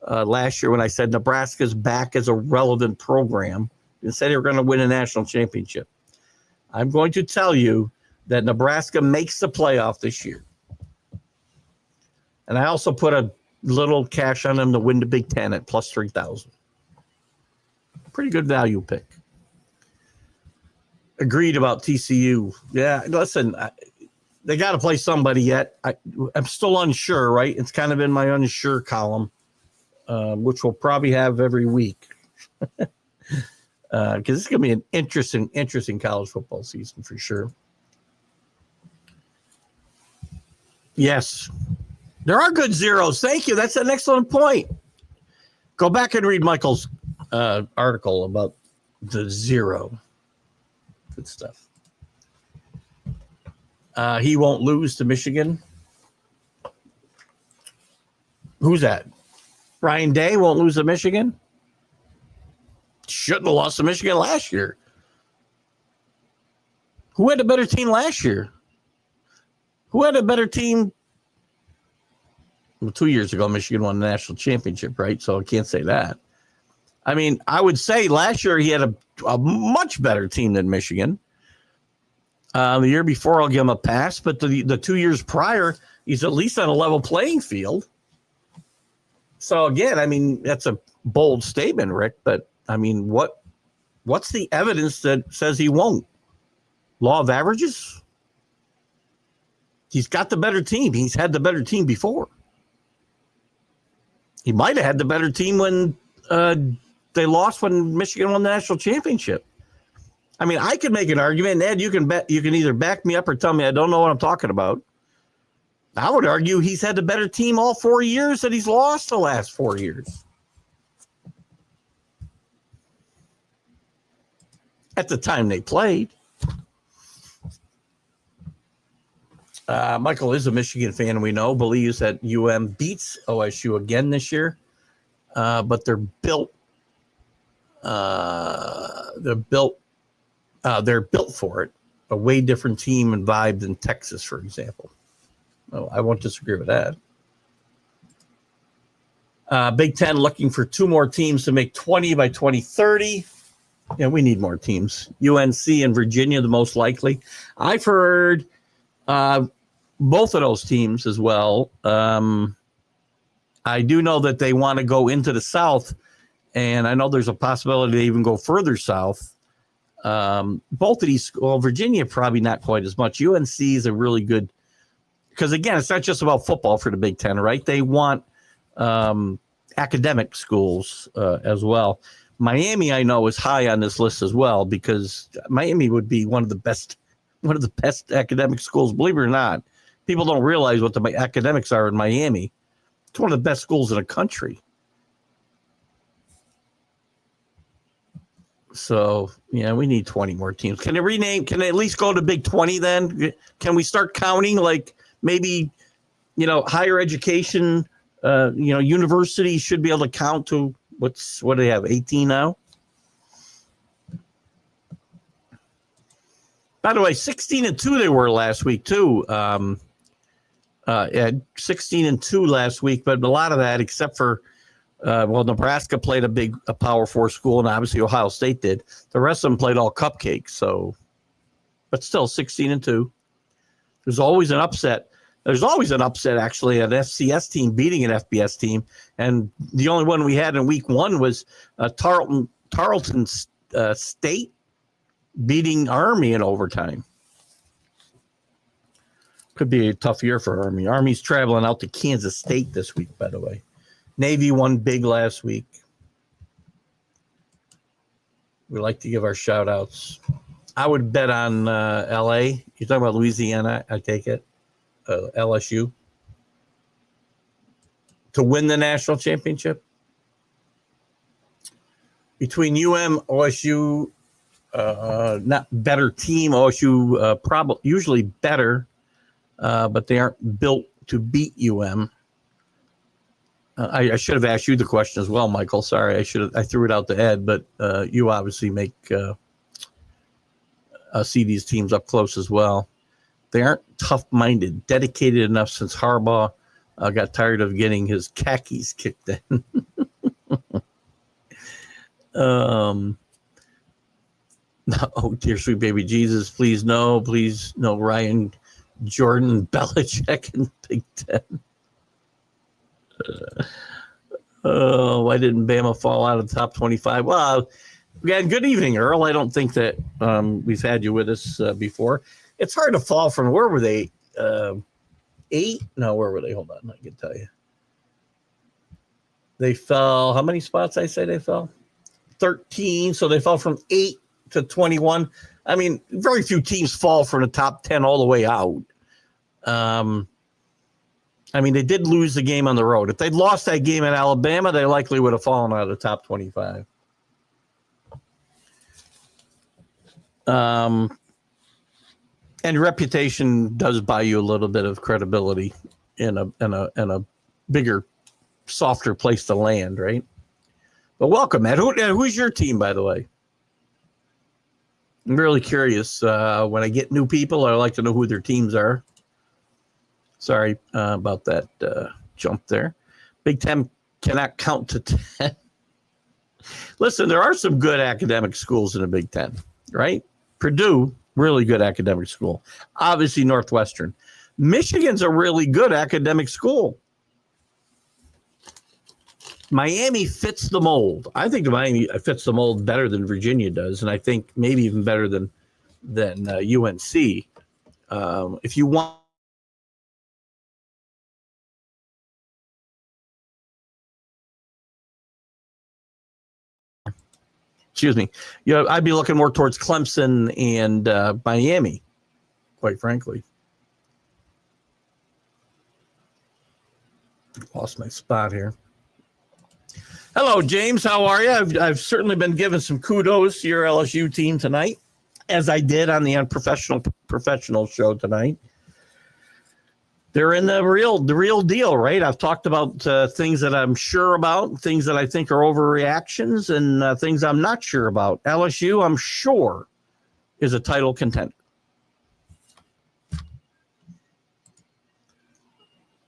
last year when I said Nebraska's back as a relevant program and said they were going to win a national championship. I'm going to tell you that Nebraska makes the playoff this year. And I also put a little cash on them to win the Big Ten at plus 3,000. Pretty good value pick. Agreed about TCU. Yeah, listen, they got to play somebody yet. I'm still unsure, right? It's kind of in my unsure column, which we'll probably have every week. Because it's going to be an interesting college football season for sure. Yes, there are good zeros. Thank you. That's an excellent point. Go back and read Michael's article about the zero. Good stuff. He won't lose to Michigan. Who's that? Ryan Day won't lose to Michigan? Shouldn't have lost to Michigan last year. Who had a better team last year? Who had a better team? Well, 2 years ago, Michigan won the national championship, right? So I can't say that. I mean, I would say last year he had a much better team than Michigan. The year before, I'll give him a pass, but the 2 years prior, he's at least on a level playing field. So again, I mean, that's a bold statement, Rick, but I mean, what's the evidence that says he won't? Law of averages? He's got the better team. He's had the better team before. He might have had the better team when They lost when Michigan won the national championship. I mean, I could make an argument, and Ed, you can either back me up or tell me I don't know what I'm talking about. I would argue he's had the better team all 4 years that he's lost the last 4 years. At the time they played. Michael is a Michigan fan, we know, believes that beats OSU again this year. But they're built for it. A way different team and vibe than Texas, for example. Oh, I won't disagree with that. Big Ten looking for 2 more teams to make 20 by 2030. Yeah, we need more teams. UNC and Virginia, the most likely. I've heard both of those teams as well. I do know that they want to go into the South, and I know there's a possibility they even go further south. Both of these, Virginia probably not quite as much. UNC is a really good, because again, it's not just about football for the Big Ten, right? They want academic schools as well. Miami, I know, is high on this list as well, because Miami would be one of the best academic schools. Believe it or not, people don't realize what the academics are in Miami. It's one of the best schools in the country. So, yeah, we need 20 more teams. Can they at least go to Big 20 then? Can we start counting, like maybe, higher education, universities should be able to count to what do they have, 18 now? By the way, 16-2 they were last week too. At 16-2 last week, but a lot of that, except for Nebraska played a Power 4 school, and obviously Ohio State did. The rest of them played all cupcakes. So, but still 16-2. There's always an upset. There's always an upset, actually, an FCS team beating an FBS team, and the only one we had in week 1 was Tarleton State beating Army in overtime. Could be a tough year for Army. Army's traveling out to Kansas State this week, by the way. Navy won big last week. We like to give our shout outs. I would bet on LA. You're talking about Louisiana, I take it. LSU to win the national championship. Between OSU, not better team. OSU probably usually better, but they aren't built to beat I should have asked you the question as well, Michael. Sorry, I threw it out to Ed, but you obviously see these teams up close as well. They aren't tough-minded, dedicated enough since Harbaugh got tired of getting his khakis kicked in. Oh, dear sweet baby Jesus, please no, Ryan, Jordan, Belichick, and Big Ten. Why didn't Bama fall out of the top 25? Well, again, good evening, Earl. I don't think that we've had you with us before. It's hard to fall from, where were they? 8? No, where were they? Hold on, I can tell you. They fell, how many spots I say they fell? 13. So they fell from 8 to 21. I mean, very few teams fall from the top 10 all the way out. I mean, they did lose the game on the road. If they'd lost that game in Alabama, they likely would have fallen out of the top 25. And reputation does buy you a little bit of credibility in a bigger, softer place to land, right? But welcome, Ed. Who's your team, by the way? I'm really curious. When I get new people, I like to know who their teams are. Sorry about that jump there. Big Ten cannot count to 10. Listen, there are some good academic schools in the Big Ten, right? Purdue, really good academic school. Obviously, Northwestern. Michigan's a really good academic school. Miami fits the mold. I think Miami fits the mold better than Virginia does, and I think maybe even better than UNC. If you want excuse me. I'd be looking more towards Clemson and Miami, quite frankly. Lost my spot here. Hello, James. How are you? I've certainly been giving some kudos to your LSU team tonight, as I did on the Unprofessional show tonight. They're in the real deal, right? I've talked about things that I'm sure about, things that I think are overreactions, and things I'm not sure about. LSU, I'm sure, is a title contender.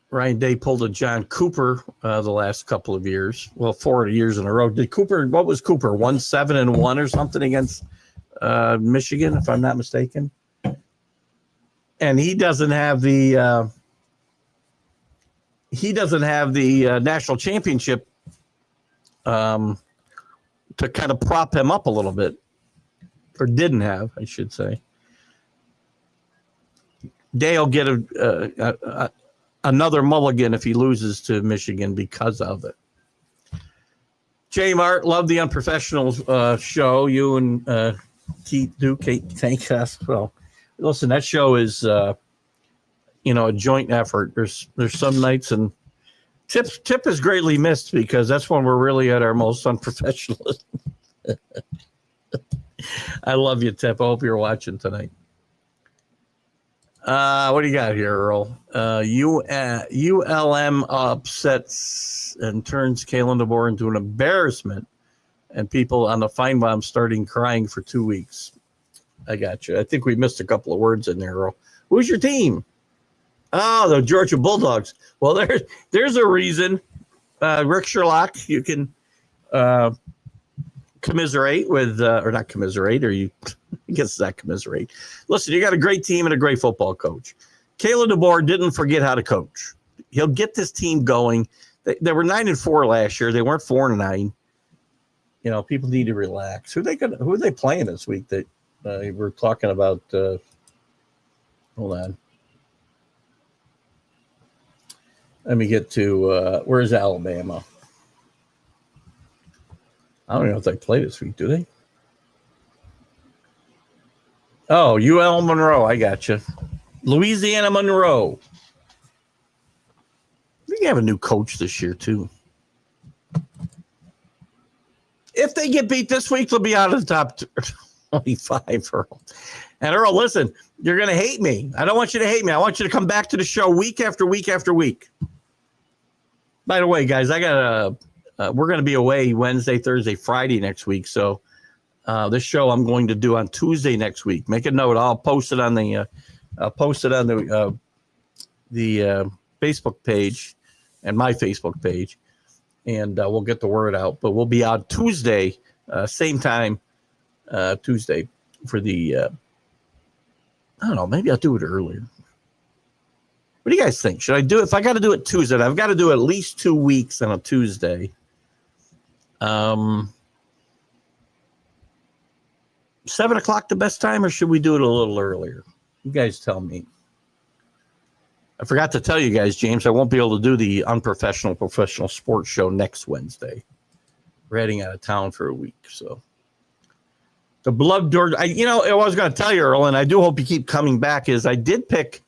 Ryan Day pulled a John Cooper the last couple of years. Well, 4 years in a row. What was Cooper? 1-7-1 or something against Michigan, if I'm not mistaken. And he doesn't have the national championship to kind of prop him up a little bit, or didn't have, I should say. Day will get another mulligan if he loses to Michigan because of it. J. Mart, love the Unprofessional show. You and Keith Duke, thank us. Well, listen, that show is a joint effort. There's some nights, and Tip is greatly missed because that's when we're really at our most unprofessional. I love you, Tip. I hope you're watching tonight. What do you got here, Earl? ULM upsets and turns Kalen DeBoer into an embarrassment, and people on the Feinbaum starting crying for 2 weeks. I got you. I think we missed a couple of words in there, Earl. Who's your team? Oh, the Georgia Bulldogs. Well, there's a reason. Rick Sherlock, you can commiserate with, or not commiserate, or I guess it's not commiserate. Listen, you got a great team and a great football coach. Kalen DeBoer didn't forget how to coach. He'll get this team going. They were 9-4 last year. They weren't 4-9. People need to relax. Who are they playing this week that we're talking about? Hold on. Let me get to where's Alabama? I don't know if they play this week, do they? Oh, UL Monroe. I got you. Louisiana Monroe. I think they have a new coach this year, too. If they get beat this week, they'll be out of the top 25, Earl. And Earl, listen, you're going to hate me. I don't want you to hate me. I want you to come back to the show week after week after week. By the way, guys, we're going to be away Wednesday, Thursday, Friday next week. So this show I'm going to do on Tuesday next week. Make a note. I'll post it on the Facebook page and my Facebook page, and we'll get the word out. But we'll be out Tuesday, same time, Tuesday for the. I don't know. Maybe I'll do it earlier. What do you guys think? Should I do it? If I got to do it Tuesday, I've got to do at least 2 weeks on a Tuesday. 7 o'clock the best time, or should we do it a little earlier? You guys tell me. I forgot to tell you guys, James, I won't be able to do the professional sports show next Wednesday. We're heading out of town for a week, so. The beloved Georgia, I was going to tell you, Earl, and I do hope you keep coming back, is I did pick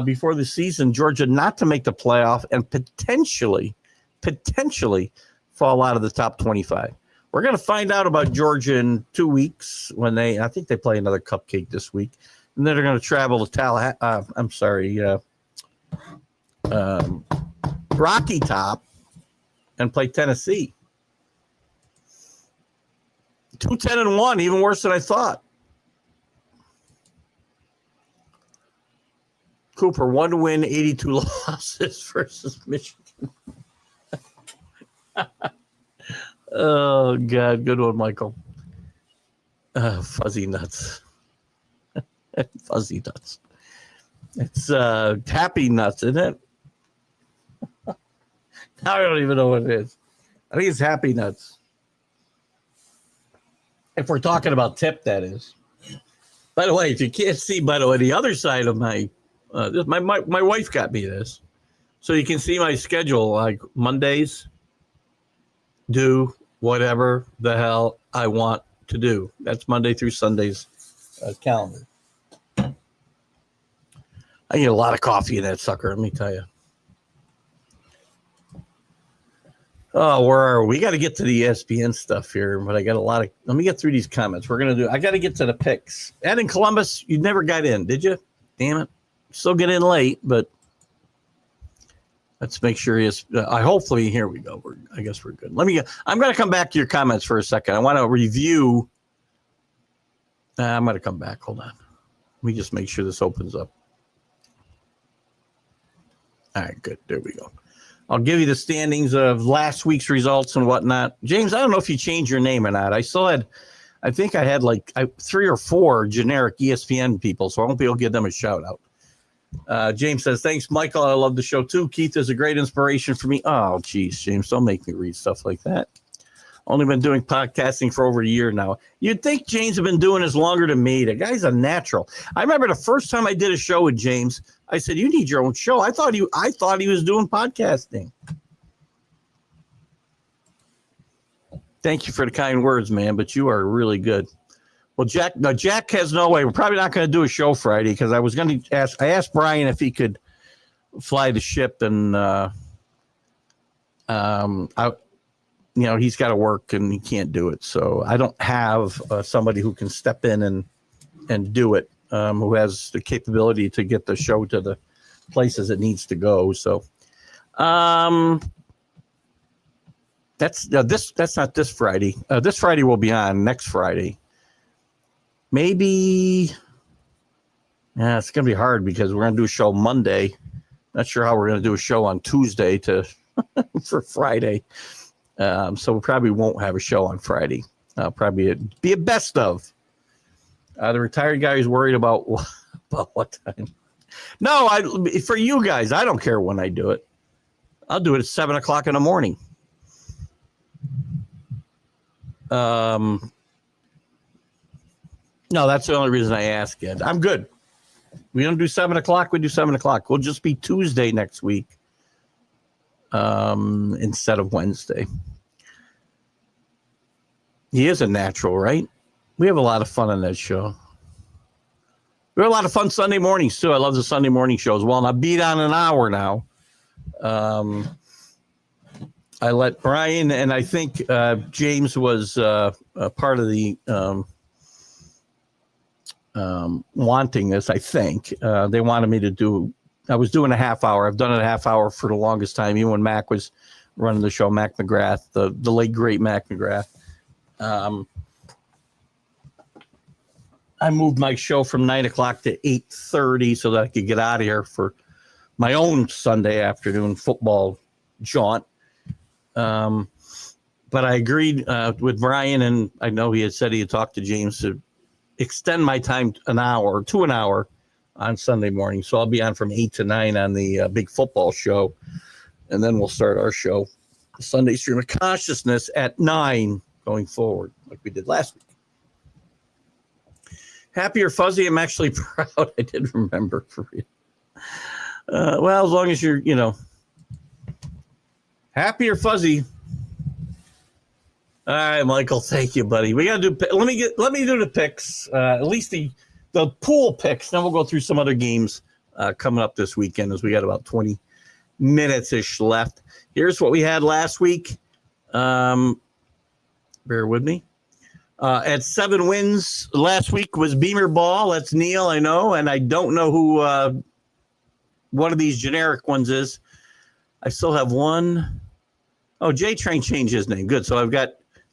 before the season Georgia not to make the playoff and potentially fall out of the top 25. We're going to find out about Georgia in 2 weeks when I think they play another cupcake this week. And then they're going to travel to Rocky Top and play Tennessee. 2-10-1, even worse than I thought. Cooper, 1 win, 82 losses versus Michigan. Oh, God. Good one, Michael. Fuzzy nuts. Fuzzy nuts. It's happy nuts, isn't it? Now I don't even know what it is. I think it's happy nuts. If we're talking about tip, that is. By the way, if you can't see, the other side of my wife got me this. So you can see my schedule, like Mondays, do whatever the hell I want to do. That's Monday through Sunday's calendar. I get a lot of coffee in that sucker, let me tell you. Oh, where are we? We got to get to the ESPN stuff here, but I got a lot of. Let me get through these comments. I got to get to the picks. Ed in Columbus, you never got in, did you? Damn it. Still get in late, but let's make sure hopefully, here we go. I guess we're good. I'm going to come back to your comments for a second. I want to review. I'm going to come back. Hold on. Let me just make sure this opens up. All right, good. There we go. I'll give you the standings of last week's results and whatnot. James, I don't know if you changed your name or not. I think I had like 3 or 4 generic ESPN people, so I won't be able to give them a shout out. James says, thanks, Michael. I love the show too. Keith is a great inspiration for me. Oh, geez, James, don't make me read stuff like that. Only been doing podcasting for over a year now. You'd think James had been doing this longer than me. The guy's a natural. I remember the first time I did a show with James, I said, you need your own show. I thought he was doing podcasting. Thank you for the kind words, man, but you are really good. Well, Jack has no way. We're probably not going to do a show Friday because I asked Brian if he could fly the ship, and he's got to work and he can't do it. So I don't have somebody who can step in and do it, who has the capability to get the show to the places it needs to go. So that's not this Friday. This Friday will be on next Friday. Maybe, it's going to be hard because we're going to do a show Monday. Not sure how we're going to do a show on Tuesday for Friday. So we probably won't have a show on Friday. Probably be a best of. The retired guy is worried about what time. No, for you guys, I don't care when I do it. I'll do it at 7:00 in the morning. No, that's the only reason I ask it. I'm good. We don't do 7:00. We do 7:00. We'll just be Tuesday next week instead of Wednesday. He is a natural, right? We have a lot of fun on that show. We have a lot of fun Sunday mornings, too. I love the Sunday morning shows. Well, I beat on an hour now. I let Brian, and I think James was a part of the wanting this, I think. They wanted me to do, I was doing a half hour. I've done it a half hour for the longest time, even when Mac was running the show, Mac McGrath, the late, great Mac McGrath. I moved my show from 9:00 to 8:30 so that I could get out of here for my own Sunday afternoon football jaunt. But I agreed with Brian, and I know he had said he had talked to James to extend my time to an hour on Sunday morning. So I'll be on from 8 to 9 on the big football show. And then we'll start our show, Sunday Stream of Consciousness, at 9 going forward, like we did last week. Happy or fuzzy? I'm actually proud. I did remember for you. Well, as long as you're, happy or fuzzy. All right, Michael. Thank you, buddy. We got to do. Let me do the picks. At least the pool picks. Then we'll go through some other games coming up this weekend, as we got about 20 minutes ish left. Here's what we had last week. Bear with me. At 7 wins last week was Beamer Ball. That's Neil, I know, and I don't know who one of these generic ones is. I still have one. Oh, J Train changed his name. Good. So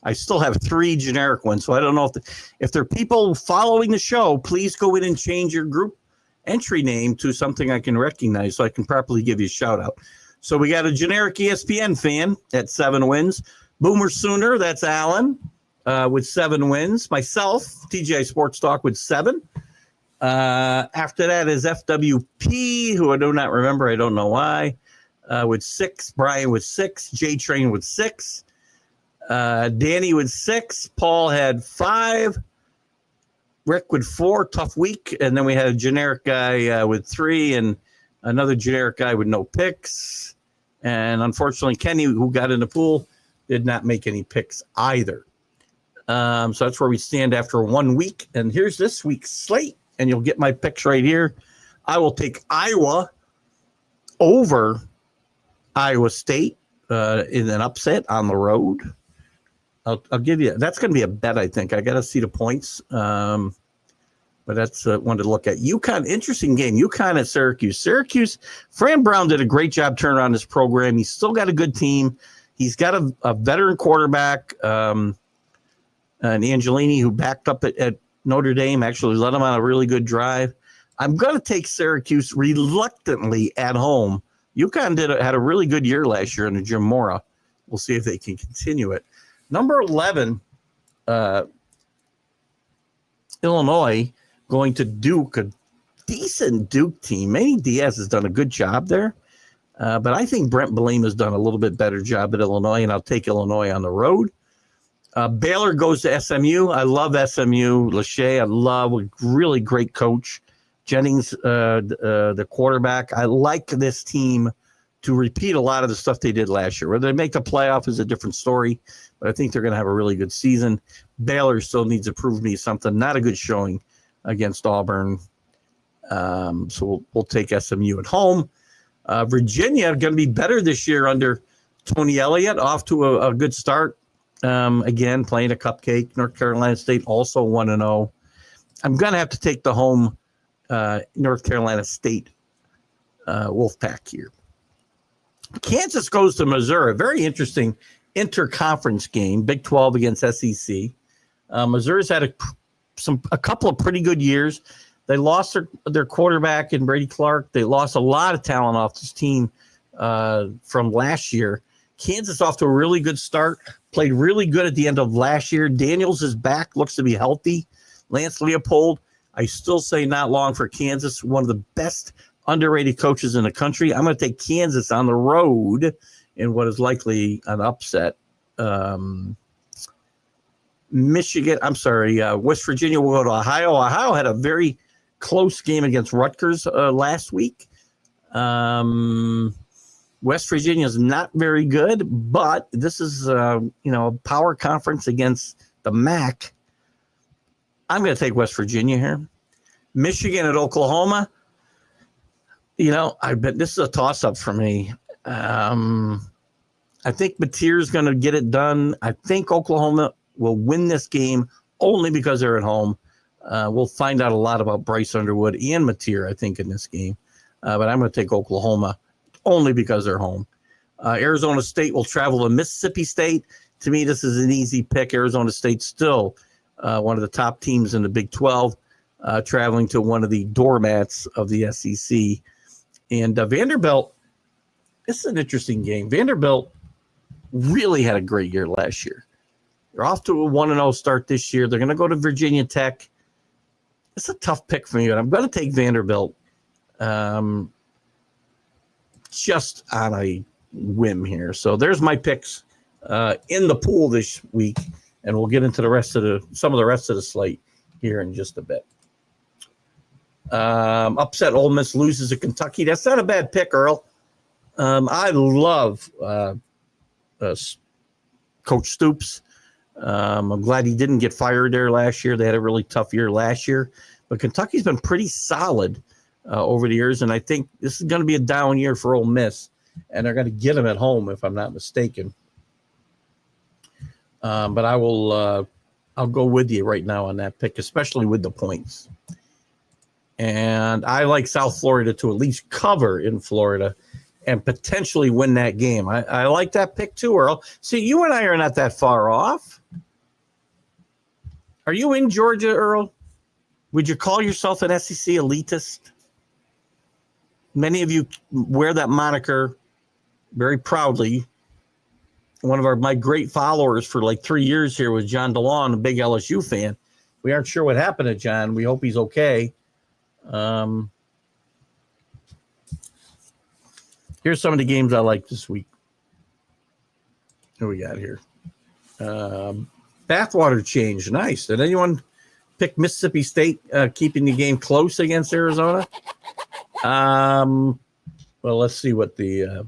I still have 3 generic ones. So I don't know if there are people following the show, please go in and change your group entry name to something I can recognize so I can properly give you a shout out. So we got a generic ESPN fan at 7 wins. Boomer Sooner, that's Alan. With 7 wins. Myself, TGI Sports Talk with 7. After that is FWP, who I do not remember. I don't know why. With 6. Brian with 6. J Train with 6. Danny with 6. Paul had 5. Rick with 4. Tough week. And then we had a generic guy with 3 and another generic guy with no picks. And unfortunately, Kenny, who got in the pool, did not make any picks either. So that's where we stand after 1 week. And here's this week's slate, and you'll get my picks right here. I will take Iowa over Iowa State in an upset on the road. I'll give you – that's going to be a bet, I think. I got to see the points. But that's one to look at. UConn, interesting game. UConn at Syracuse. Syracuse, Fran Brown did a great job turning around his program. He's still got a good team. He's got a veteran quarterback, and Angelini, who backed up at Notre Dame, actually led him on a really good drive. I'm going to take Syracuse reluctantly at home. UConn had a really good year last year under Jim Mora. We'll see if they can continue it. Number 11, Illinois, going to Duke, a decent Duke team. Manny Diaz has done a good job there. But I think Brent Bielema has done a little bit better job at Illinois, and I'll take Illinois on the road. Baylor goes to SMU. I love SMU. Lachey, I love a really great coach. Jennings, the quarterback. I like this team to repeat a lot of the stuff they did last year. Whether they make the playoff is a different story, but I think they're going to have a really good season. Baylor still needs to prove me something. Not a good showing against Auburn. So we'll take SMU at home. Virginia going to be better this year under Tony Elliott, off to a good start. Again, playing a cupcake. North Carolina State also 1-0. I'm going to have to take the home North Carolina State Wolfpack here. Kansas goes to Missouri. Very interesting interconference game. Big 12 against SEC. Missouri's had a couple of pretty good years. They lost their quarterback in Brady Clark. They lost a lot of talent off this team from last year. Kansas off to a really good start. Played really good at the end of last year. Daniels is back. Looks to be healthy. Lance Leopold, I still say not long for Kansas. One of the best underrated coaches in the country. I'm going to take Kansas on the road in what is likely an upset. West Virginia will go to Ohio. Ohio had a very close game against Rutgers last week. West Virginia is not very good, but this is a power conference against the MAC. I'm going to take West Virginia here. Michigan at Oklahoma. I bet this is a toss-up for me. I think Mateer's going to get it done. I think Oklahoma will win this game only because they're at home. We'll find out a lot about Bryce Underwood and Mateer, I think, in this game. But I'm going to take Oklahoma only because they're home. Arizona State will travel to Mississippi State. To me, this is an easy pick. Arizona State's still one of the top teams in the Big 12, traveling to one of the doormats of the SEC. And Vanderbilt, this is an interesting game. Vanderbilt really had a great year last year. They're off to a 1-0 start this year. They're going to go to Virginia Tech. It's a tough pick for me, but I'm going to take Vanderbilt just on a whim here. So there's my picks in the pool this week, and we'll get into some of the rest of the slate here in just a bit. Upset Ole Miss loses to Kentucky. That's not a bad pick, Earl. I love Coach Stoops. I'm glad he didn't get fired there last year. They had a really tough year last year. But Kentucky's been pretty solid over the years, and I think this is going to be a down year for Ole Miss, and they're going to get them at home, if I'm not mistaken. But I'll go with you right now on that pick, especially with the points. And I like South Florida to at least cover in Florida and potentially win that game. I like that pick too, Earl. See, you and I are not that far off. Are you in Georgia, Earl? Would you call yourself an SEC elitist? Many of you wear that moniker very proudly. One of my great followers for like 3 years here was John DeLon, a big LSU fan. We aren't sure what happened to John. We hope he's okay. Here's some of the games I like this week. What do we got here? Bathwater change. Nice. Did anyone pick Mississippi State keeping the game close against Arizona? Well, let's see what the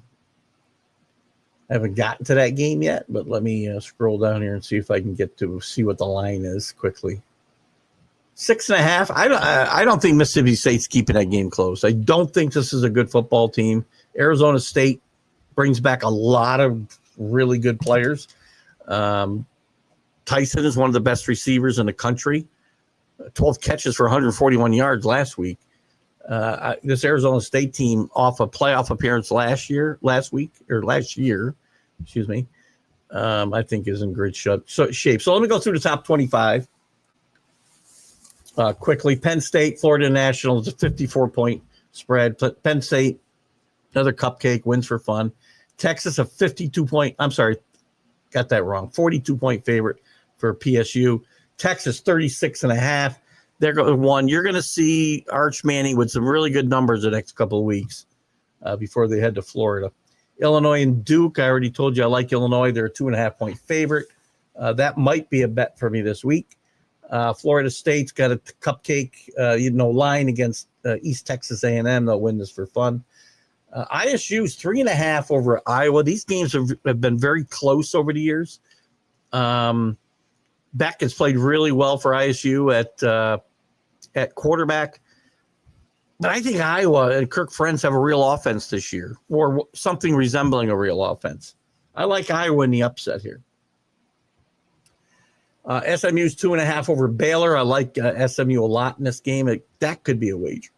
I haven't gotten to that game yet, but let me scroll down here and see if I can get to see what the line is quickly. 6.5. I don't think Mississippi State's keeping that game close. I don't think this is a good football team. Arizona State brings back a lot of really good players. Tyson is one of the best receivers in the country. 12 catches for 141 yards last week. This Arizona State team off a playoff appearance last year, I think is in great shape. So let me go through the top 25 quickly. Penn State, Florida National is a 54-point spread. Penn State, another cupcake, wins for fun. Texas, a 42-point favorite for PSU. Texas, 36.5. They're going to one. You're going to see Arch Manning with some really good numbers the next couple of weeks before they head to Florida. Illinois and Duke. I already told you I like Illinois. They're a 2.5-point favorite. That might be a bet for me this week. Florida State's got a cupcake, line against East Texas A&M. They'll win this for fun. ISU's 3.5 over Iowa. These games have been very close over the years. Beck has played really well for ISU at quarterback. But I think Iowa and Kirk Ferentz have a real offense this year, or something resembling a real offense. I like Iowa in the upset here. SMU's 2.5 over Baylor. I like SMU a lot in this game. That could be a wager.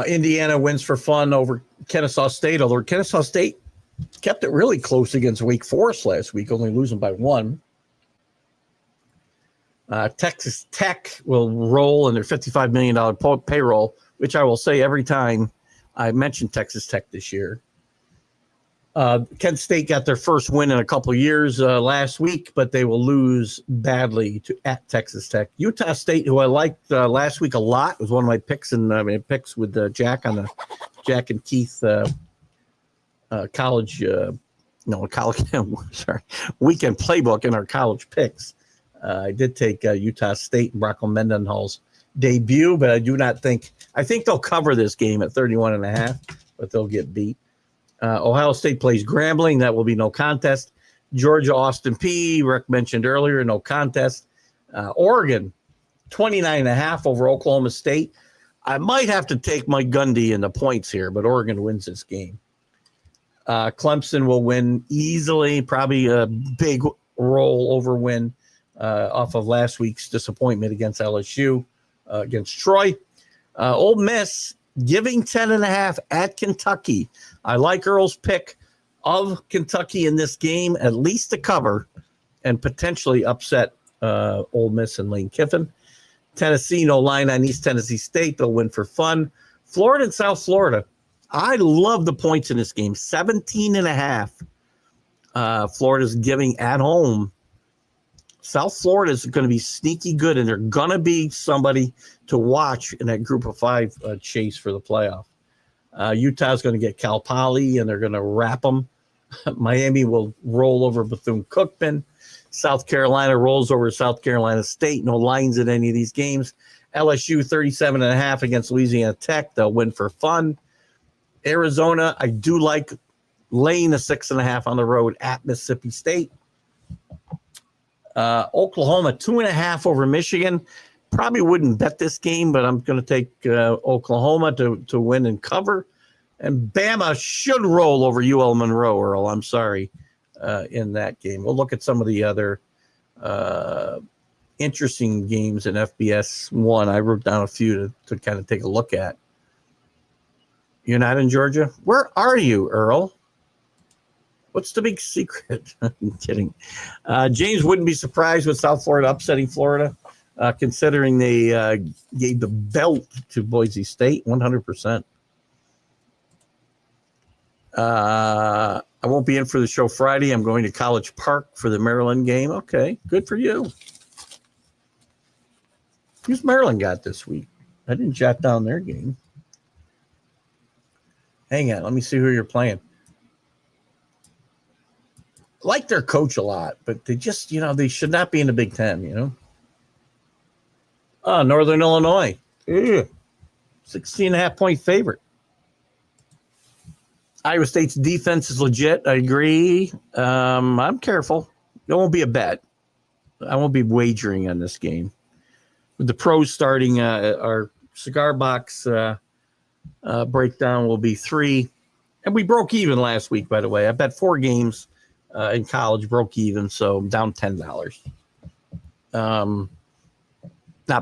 Indiana wins for fun over Kennesaw State, although Kennesaw State kept it really close against Wake Forest last week, only losing by 1. Texas Tech will roll in their $55 million payroll, which I will say every time I mention Texas Tech this year. Kent State got their first win in a couple of years last week, but they will lose badly at Texas Tech. Utah State, who I liked last week a lot, was one of my picks picks with Jack and Keith college weekend playbook in our college picks. I did take Utah State and Brock Mendenhall's debut, but I think they'll cover this game at 31.5, but they'll get beat. Ohio State plays Grambling. That will be no contest. Georgia, Austin P. Rick mentioned earlier, no contest. Oregon, 29.5 over Oklahoma State. I might have to take Mike Gundy in the points here, but Oregon wins this game. Clemson will win easily, probably a big rollover win off of last week's disappointment against LSU, against Troy. Ole Miss giving 10.5 at Kentucky. I like Earl's pick of Kentucky in this game, at least to cover and potentially upset Ole Miss and Lane Kiffin. Tennessee, no line on East Tennessee State. They'll win for fun. Florida and South Florida. I love the points in this game. 17.5. Florida's giving at home. South Florida is going to be sneaky good, and they're going to be somebody to watch in that group of 5 chase for the playoff. Utah's going to get Cal Poly, and they're going to wrap them. Miami will roll over Bethune-Cookman. South Carolina rolls over South Carolina State. No lines in any of these games. LSU 37.5 against Louisiana Tech. They'll win for fun. Arizona, I do like laying a 6.5 on the road at Mississippi State. Oklahoma 2.5 over Michigan. Probably wouldn't bet this game, but I'm going to take Oklahoma to win and cover. And Bama should roll over UL Monroe, Earl. I'm sorry, in that game. We'll look at some of the other interesting games in FBS 1. I wrote down a few to kind of take a look at. You're not in Georgia? Where are you, Earl? What's the big secret? I'm kidding. James wouldn't be surprised with South Florida upsetting Florida, considering they gave the belt to Boise State, 100%. I won't be in for the show Friday. I'm going to College Park for the Maryland game. Okay, good for you. Who's Maryland got this week? I didn't jot down their game. Hang on, let me see who you're playing. Like their coach a lot, but they just, they should not be in the Big Ten, Northern Illinois. 16.5 point favorite. Iowa State's defense is legit. I agree. I'm careful. It won't be a bet. I won't be wagering on this game. With the pros starting, our cigar box breakdown will be 3. And we broke even last week, by the way. I bet 4 games in college, broke even, so I'm down $10. Not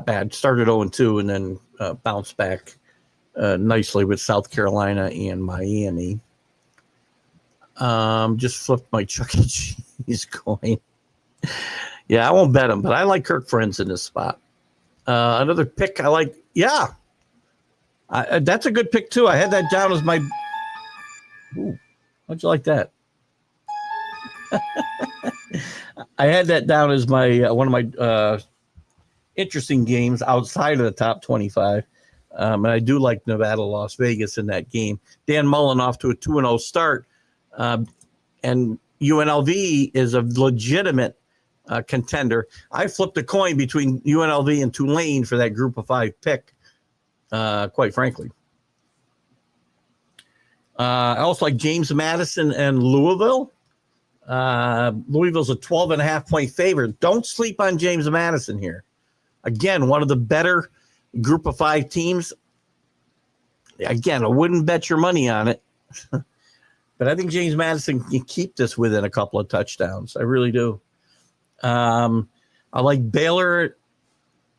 bad. Started 0-2 and then bounced back nicely with South Carolina and Miami. Just flipped my Chuck E. Cheese coin. Yeah, I won't bet him, but I like Kirk Friends in this spot. Another pick I like. Yeah, that's a good pick too. I had that down as my. Ooh, how'd you like that? I had that down as my one of my interesting games outside of the top 25. And I do like Nevada, Las Vegas in that game. Dan Mullen off to a 2-0 start. And UNLV is a legitimate contender. I flipped a coin between UNLV and Tulane for that group of 5 pick, quite frankly. I also like James Madison and Louisville. Louisville's a 12.5 point favorite. Don't sleep on James Madison here. Again, one of the better group of 5 teams. Again, I wouldn't bet your money on it. But I think James Madison can keep this within a couple of touchdowns. I really do. I like Baylor.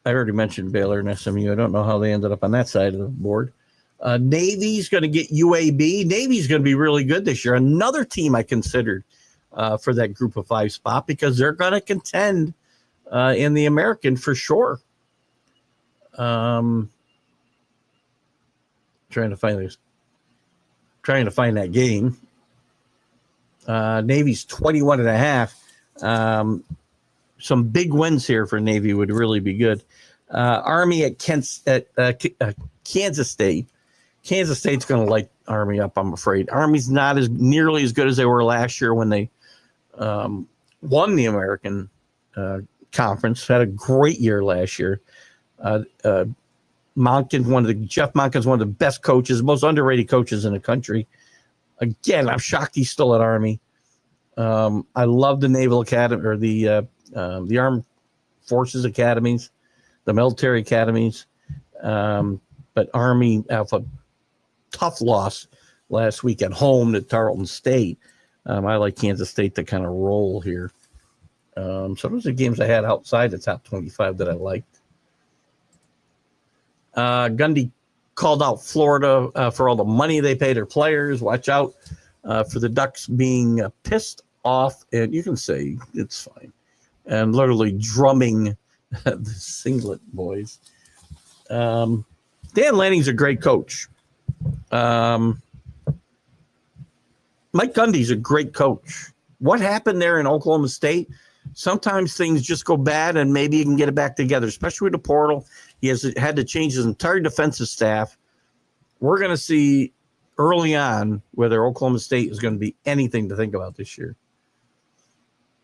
I already mentioned Baylor and SMU. I don't know how they ended up on that side of the board. Navy's going to get UAB. Navy's going to be really good this year. Another team I considered for that group of 5 spot because they're going to contend in the American for sure. Trying to find that game. Navy's 21.5. Some big wins here for Navy would really be good. Army at Kansas State. Kansas State's going to light Army up, I'm afraid. Army's not nearly as good as they were last year when they won the American conference. Had a great year last year. Jeff Monken's one of the best coaches, most underrated coaches in the country. Again, I'm shocked he's still at Army. I love the Naval Academy or the Armed Forces Academies, the military academies. But Army, have a tough loss last week at home to Tarleton State. I like Kansas State to kind of roll here. So those are games I had outside the top 25 that I liked. Gundy called out Florida for all the money they pay their players. Watch out for the Ducks being pissed off, and you can say it's fine, and literally drumming the Singlet boys. Dan Lanning's a great coach. Mike Gundy's a great coach. What happened there in Oklahoma State? Sometimes things just go bad, and maybe you can get it back together, especially with the portal. He has had to change his entire defensive staff. We're going to see early on whether Oklahoma State is going to be anything to think about this year.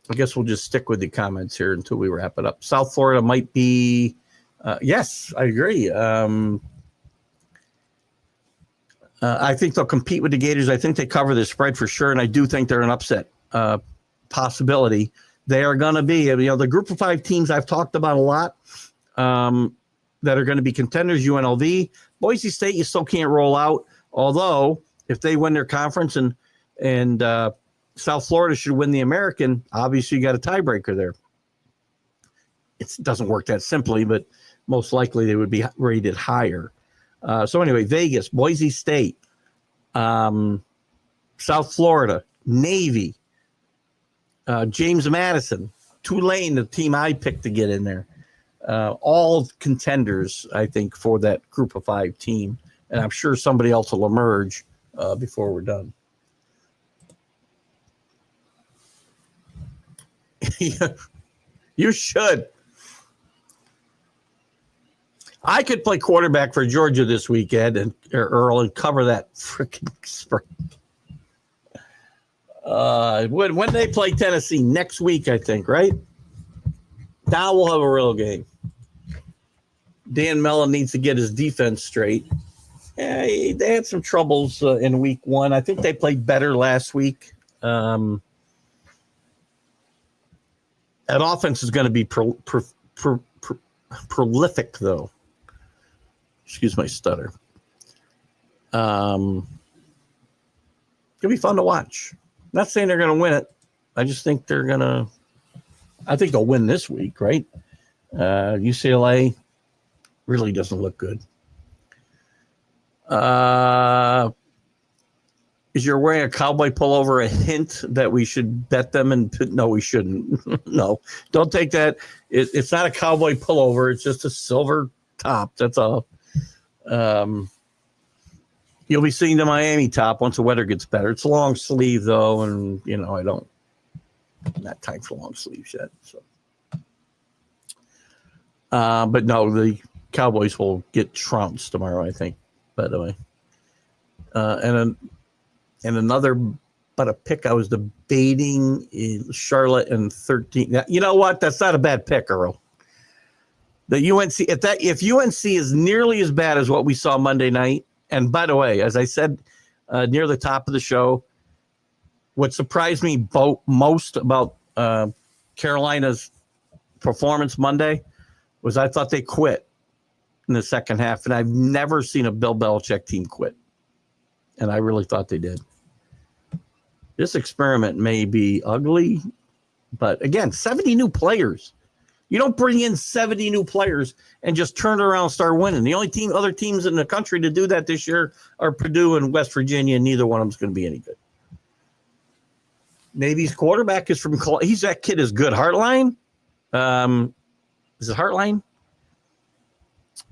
I guess we'll just stick with the comments here until we wrap it up. South Florida might be, yes, I agree. I think they'll compete with the Gators. I think they cover the spread for sure, and I do think they're an upset possibility. They are going to be, the group of 5 teams I've talked about a lot that are going to be contenders, UNLV. Boise State, you still can't roll out, although if they win their conference and South Florida should win the American, obviously you got a tiebreaker there. It doesn't work that simply, but most likely they would be rated higher. So anyway, Vegas, Boise State, South Florida, Navy, James Madison, Tulane, the team I picked to get in there. All contenders, I think, for that group of 5 team. And I'm sure somebody else will emerge before we're done. You should. I could play quarterback for Georgia this weekend and Earl and cover that freaking spread. When they play Tennessee next week, I think, right? Now we'll have a real game. Dan Mellon needs to get his defense straight. Yeah, they had some troubles in week one. I think they played better last week. That offense is going to be prolific, though. Excuse my stutter. It's going to be fun to watch. Not saying they're going to win it. I just think they're going to. I think they'll win this week, right? UCLA really doesn't look good. Is your wearing a cowboy pullover a hint that we should bet them? And no, we shouldn't. No, don't take that. It's not a cowboy pullover. It's just a silver top. That's all. You'll be seeing the Miami top once the weather gets better. It's a long sleeve though, and not time for long sleeves yet. So, but no, the Cowboys will get trounced tomorrow, I think. By the way, and another, but a pick I was debating is Charlotte and 13. Now, you know what? That's not a bad pick, Earl. The UNC, if UNC is nearly as bad as what we saw Monday night, and by the way, as I said near the top of the show, what surprised me most about Carolina's performance Monday was I thought they quit in the second half, and I've never seen a Bill Belichick team quit, and I really thought they did. This experiment may be ugly, but again, 70 new players. You don't bring in 70 new players and just turn around and start winning. The only other teams in the country to do that this year are Purdue and West Virginia, and neither one of them is going to be any good. Navy's quarterback is from – that kid is good. Hartline? Is it Hartline?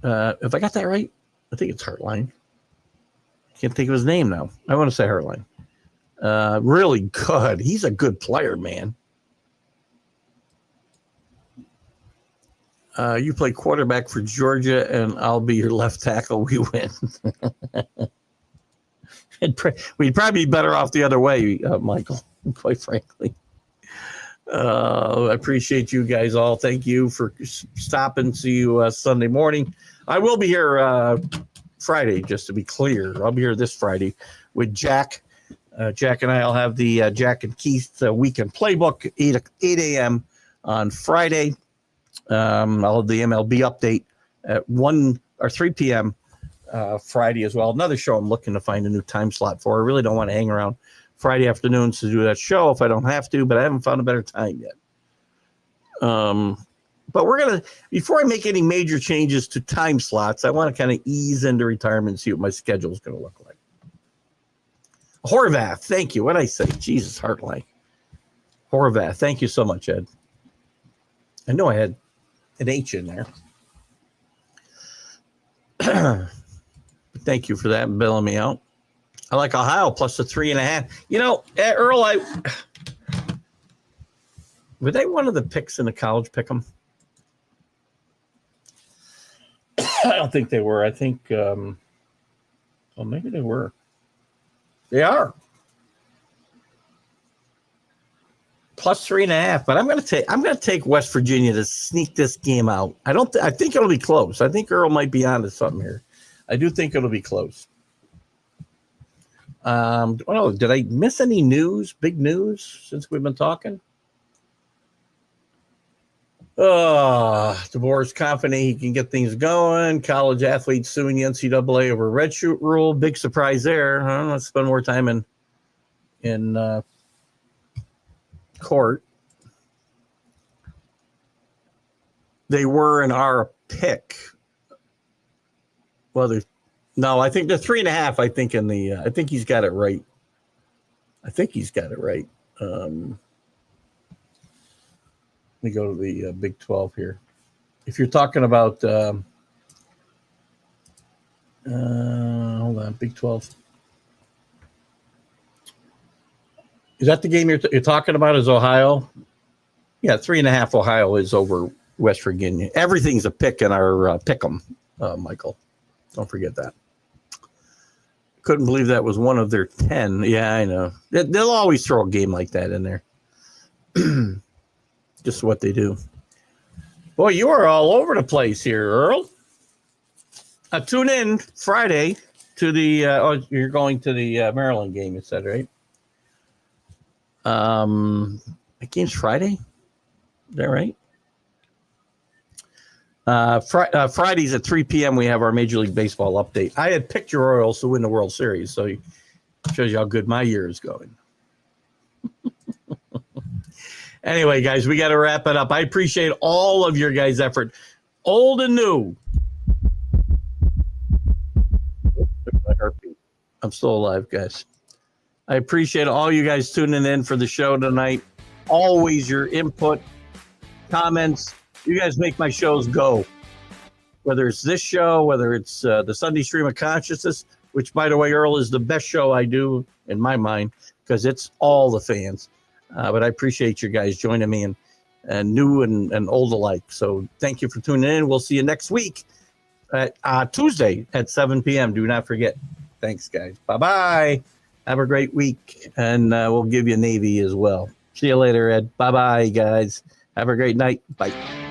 If I got that right, I think it's Hartline. Can't think of his name now. I want to say Hartline. Really good. He's a good player, man. You play quarterback for Georgia, and I'll be your left tackle. We win. We'd probably be better off the other way, Michael, quite frankly. I appreciate you guys all. Thank you for stopping. See you Sunday morning. I will be here Friday, just to be clear. I'll be here this Friday with Jack. Jack and I will have the Jack and Keith weekend playbook, 8 a.m. on Friday. I'll have the MLB update at 1 or 3 p.m. Friday as well. Another show I'm looking to find a new time slot for. I really don't want to hang around Friday afternoons to do that show if I don't have to, but I haven't found a better time yet. But we're going to, before I make any major changes to time slots, I want to kind of ease into retirement and see what my schedule is going to look like. Horvath, thank you. What did I say? Jesus, Heartline. Horvath, thank you so much, Ed. I know I had an H in there. Thank you for that and bailing me out. I like Ohio plus the 3.5. Earl, were they one of the picks in the college pick'em? I don't think they were. I think, maybe they were. They are. Plus 3.5, but I'm going to take West Virginia to sneak this game out. I think it'll be close. I think Earl might be onto something here. I do think it'll be close. Did I miss any news? Big news since we've been talking? DeBoer is confident he can get things going. College athletes suing the NCAA over redshirt rule. Big surprise there. Let's spend more time in court. They were in our pick. Well, no, I think the 3.5. I think I think he's got it right. Let me go to the Big 12 here. If you're talking about, hold on, Big 12. Is that the game you're talking about? Is Ohio? Yeah, 3.5. Ohio is over West Virginia. Everything's a pick in our pick'em, Michael. Don't forget that. Couldn't believe that was one of their 10. Yeah, I know. They'll always throw a game like that in there. Just what they do. Boy, you are all over the place here, Earl. Tune in Friday to to the you're going to the Maryland game, you said, right? The game's Friday. Is that right? Fridays at 3 p.m. we have our Major League Baseball update. I had picked your Orioles to win the World Series, so it shows you how good my year is going. Anyway, guys, we got to wrap it up. I appreciate all of your guys' effort, old and new. I'm still alive, guys. I appreciate all you guys tuning in for the show tonight. Always your input, comments. You guys make my shows go. Whether it's this show, whether it's the Sunday Stream of Consciousness, which, by the way, Earl, is the best show I do in my mind because it's all the fans. But I appreciate you guys joining me and new and old alike. So thank you for tuning in. We'll see you next week at Tuesday at 7 p.m. Do not forget. Thanks, guys. Bye-bye. Have a great week. And we'll give you Navy as well. See you later, Ed. Bye-bye, guys. Have a great night. Bye.